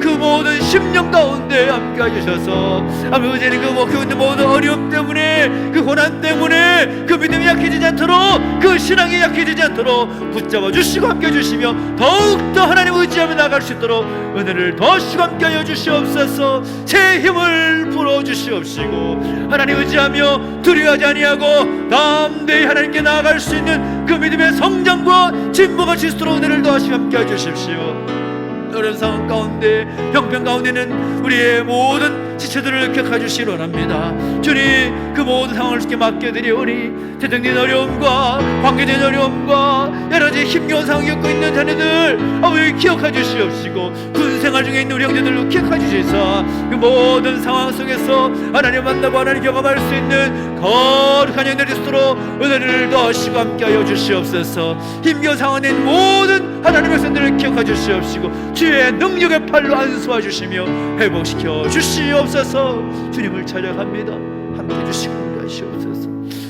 그 모든 심령 가운데 함께 하셔서 아버지는 그 먹고 있는 모든 어려움 때문에 그 고난 때문에 그 믿음이 약해지지 않도록 그 신앙이 약해지지 않도록 붙잡아 주시고 함께 해주시며 더욱더 하나님 의지하며 나갈 수 있도록 은혜를 더하시고 함께 하여 주시옵소서. 제 힘을 불어주시옵시고 하나님 의지하며 두려워하지 아니하고 담대히 하나님께 나아갈 수 있는 그 믿음의 성장과 진보가 지수도록 은혜를 더하시고 함께 해주십시오. 어려운 상황 가운데 형편 가운데는 우리의 모든 지체들을 기억해 주시기 원합니다. 주님, 그 모든 상황을 주께 맡겨드리오니 재정적인 어려움과 관계적인 어려움과 여러 가지 힘겨운 상황을 겪고 있는 자녀들 아버지 기억해 주시옵시고, 군생활 중에 있는 우리 형제들도 기억해 주시사 그 모든 상황 속에서 하나님 만나고 하나님 경험할 수 있는 거룩한 형제들이 있도록 은혜를 더하시고 함께하여 주시옵소서. 힘겨운 상황에 있는 모든 하나님의 백성들을 기억해 주시옵시고, 주의 능력의 팔로 안수해 주시며 회복시켜 주시옵소서. 주님을 찬양합니다. 함께해 주시고 함께하시옵소서.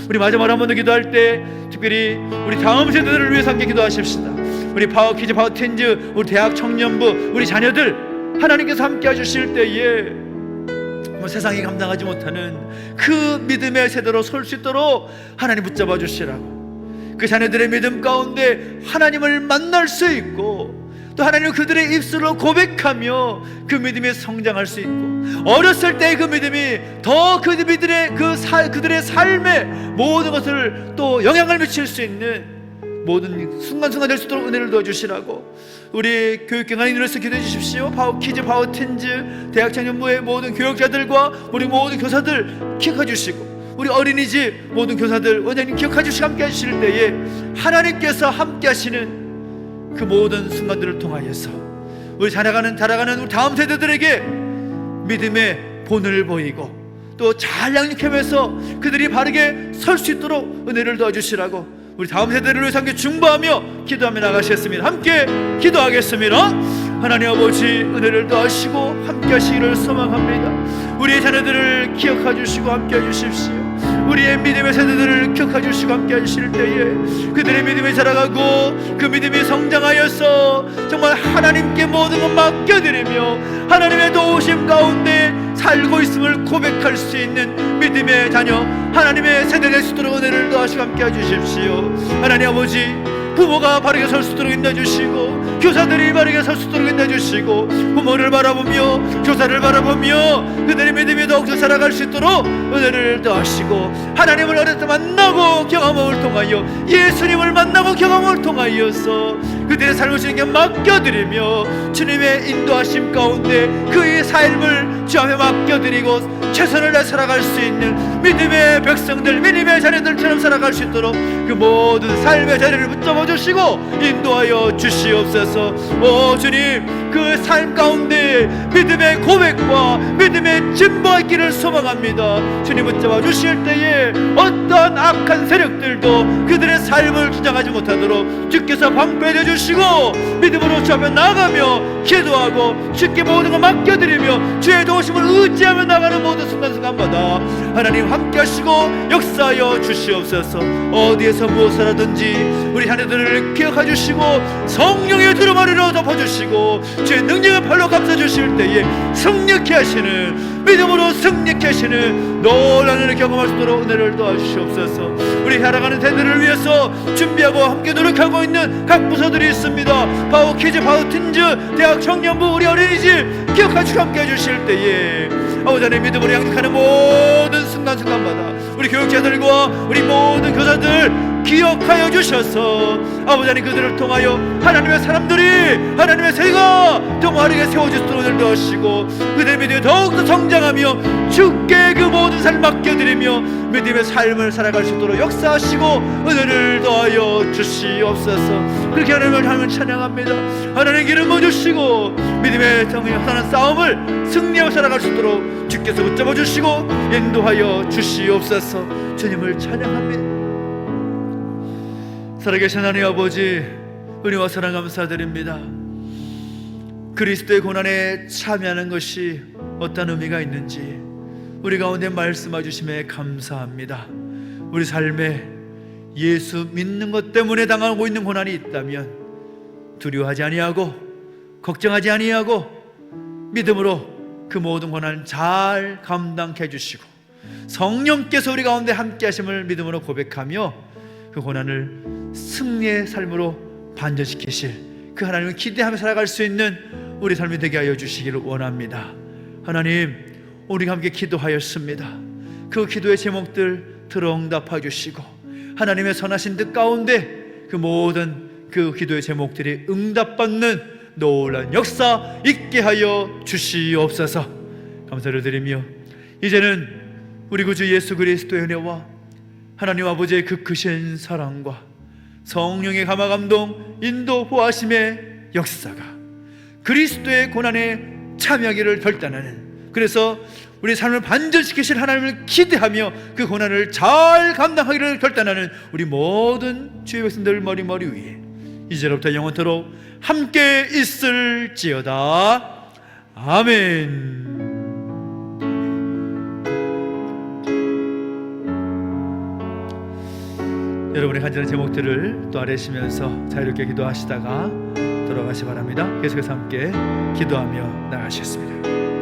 우리 마지막으로 한 번 더 기도할 때 특별히 우리 다음 세대들을 위해서 함께 기도하십시다. 우리 파워키즈, 파워텐즈, 우리 대학 청년부, 우리 자녀들 하나님께서 함께 해주실 때에 세상이 감당하지 못하는 그 믿음의 세대로 설 수 있도록 하나님 붙잡아 주시라고, 그 자녀들의 믿음 가운데 하나님을 만날 수 있고 또 하나님 그들의 입술로 고백하며 그 믿음이 성장할 수 있고, 어렸을 때의 그 믿음이 더 그들의 삶에 모든 것을 또 영향을 미칠 수 있는 모든 순간순간 될 수 있도록 은혜를 넣어주시라고 우리 교육기관에 이르러서 기도해 주십시오. 파워키즈, 파워텐즈, 대학청년부의 모든 교육자들과 우리 모든 교사들 기억해 주시고, 우리 어린이집 모든 교사들 원장님 기억해 주시고 함께 하실 때에 하나님께서 함께 하시는 그 모든 순간들을 통하여서 우리 자라가는 우리 다음 세대들에게 믿음의 본을 보이고 또 잘 양육하면서 그들이 바르게 설 수 있도록 은혜를 도와주시라고 우리 다음 세대를 위해서 함께 중보하며 기도하며 나가셨습니다. 함께 기도하겠습니다. 하나님 아버지, 은혜를 더하시고 함께 하시기를 소망합니다. 우리의 자녀들을 기억해 주시고 함께 해주십시오. 우리의 믿음의 세대들을 기억해 주시고 함께 하실 때에 그들의 믿음이 자라가고 그 믿음이 성장하여서 정말 하나님께 모든 것 맡겨드리며 하나님의 도우심 가운데 살고 있음을 고백할 수 있는 믿음의 자녀, 하나님의 세대 될 수 있도록 은혜를 더하시고 함께 해주십시오. 하나님 아버지, 부모가 바르게 설 수 있도록 인도해주시고 교사들이 바르게 설 수 있도록 인도해주시고 부모를 바라보며 교사를 바라보며 그들의 믿음이 더욱더 살아갈 수 있도록 은혜를 더하시고, 하나님을 어릴 때 만나고 경험을 통하여 예수님을 만나고 경험을 통하여서 그들의 삶을 주님께 맡겨드리며 주님의 인도하심 가운데 그의 삶을 주 앞에 맡겨드리고 최선을 다해 살아갈 수 있는 믿음의 백성들, 믿음의 자녀들처럼 살아갈 수 있도록 그 모든 삶의 자리를 붙잡아 주시고 인도하여 주시옵소서. 오 주님, 그 삶 가운데 믿음의 고백과 믿음의 진보의 길을 소망합니다. 주님 붙잡아 주실 때에 어떤 악한 세력들도 그들의 삶을 주장하지 못하도록 주께서 방패해 주시고 믿음으로 주 앞에 나가며 기도하고 주께 모든 걸 맡겨드리며 주의 도우심을 의지하며 나가는 모든 순간순간마다 하나님 함께 하시고 역사하여 주시옵소서. 어디에서 무엇을 하든지 우리 자녀들을 기억해 주시고 성령의 두루마리로 덮어주시고 주의 능력의 팔로 감싸주실 때에 승리케 하시는, 믿음으로 승리케 하시는 놀라운 은혜를 경험할 수 있도록 은혜를 도와주시옵소서. 우리 살아가는 세대를 위해서 준비하고 함께 노력하고 있는 각 부서들이 있습니다. 파워키즈, 파워틴즈, 대학 청년부, 우리 어린이집 기억하시고 함께 해주실 때에 아버지 하나님 믿음으로 양육하는 모든 순간순간마다 우리 교육자들과 우리 모든 교사들 기억하여 주셔서 아버지 하나님 그들을 통하여 하나님의 사람들이 하나님의 세가 더 바르게 세워주시도록 은혜를 넣으시고 그들의 믿음이 더욱더 성장하며 주께 그 모든 삶을 맡겨드리며 믿음의 삶을 살아갈 수 있도록 역사하시고 은혜를 더하여 주시옵소서. 그렇게 하나님을 삶을 찬양합니다. 하나님의 기름 부어주시고 믿음의 정의하는 싸움을 승리하며 살아갈 수 있도록 주께서 붙잡아 주시고 인도하여 주시옵소서. 주님을 찬양합니다. 살아계신 하나님 아버지, 은혜와 사랑 감사드립니다. 그리스도의 고난에 참여하는 것이 어떤 의미가 있는지 우리 가운데 말씀해 주심에 감사합니다. 우리 삶에 예수 믿는 것 때문에 당하고 있는 고난이 있다면 두려워하지 아니하고 걱정하지 아니하고 믿음으로 그 모든 고난을 잘 감당해 주시고 성령께서 우리 가운데 함께 하심을 믿음으로 고백하며 그 고난을 승리의 삶으로 반전시키실 그 하나님을 기대하며 살아갈 수 있는 우리 삶이 되게 하여 주시기를 원합니다. 하나님, 우리가 함께 기도하였습니다. 그 기도의 제목들 들어 응답해 주시고 하나님의 선하신 뜻 가운데 그 모든 그 기도의 제목들이 응답받는 놀라운 역사 있게 하여 주시옵소서. 감사를 드리며 이제는 우리 구주 예수 그리스도의 은혜와 하나님 아버지의 그 크신 사랑과 성령의 감화 감동 인도 보하심의 역사가 그리스도의 고난에 참여하기를 결단하는, 그래서 우리 삶을 반전시키실 하나님을 기대하며 그 고난을 잘 감당하기를 결단하는 우리 모든 주의 백성들 머리 위에 이제로부터 영원토록 함께 있을지어다. 아멘. 여러분의 간절한 제목들을 또 아뢰시면서 자유롭게 기도하시다가 돌아가시 바랍니다. 계속해서 함께 기도하며 나가시겠습니다.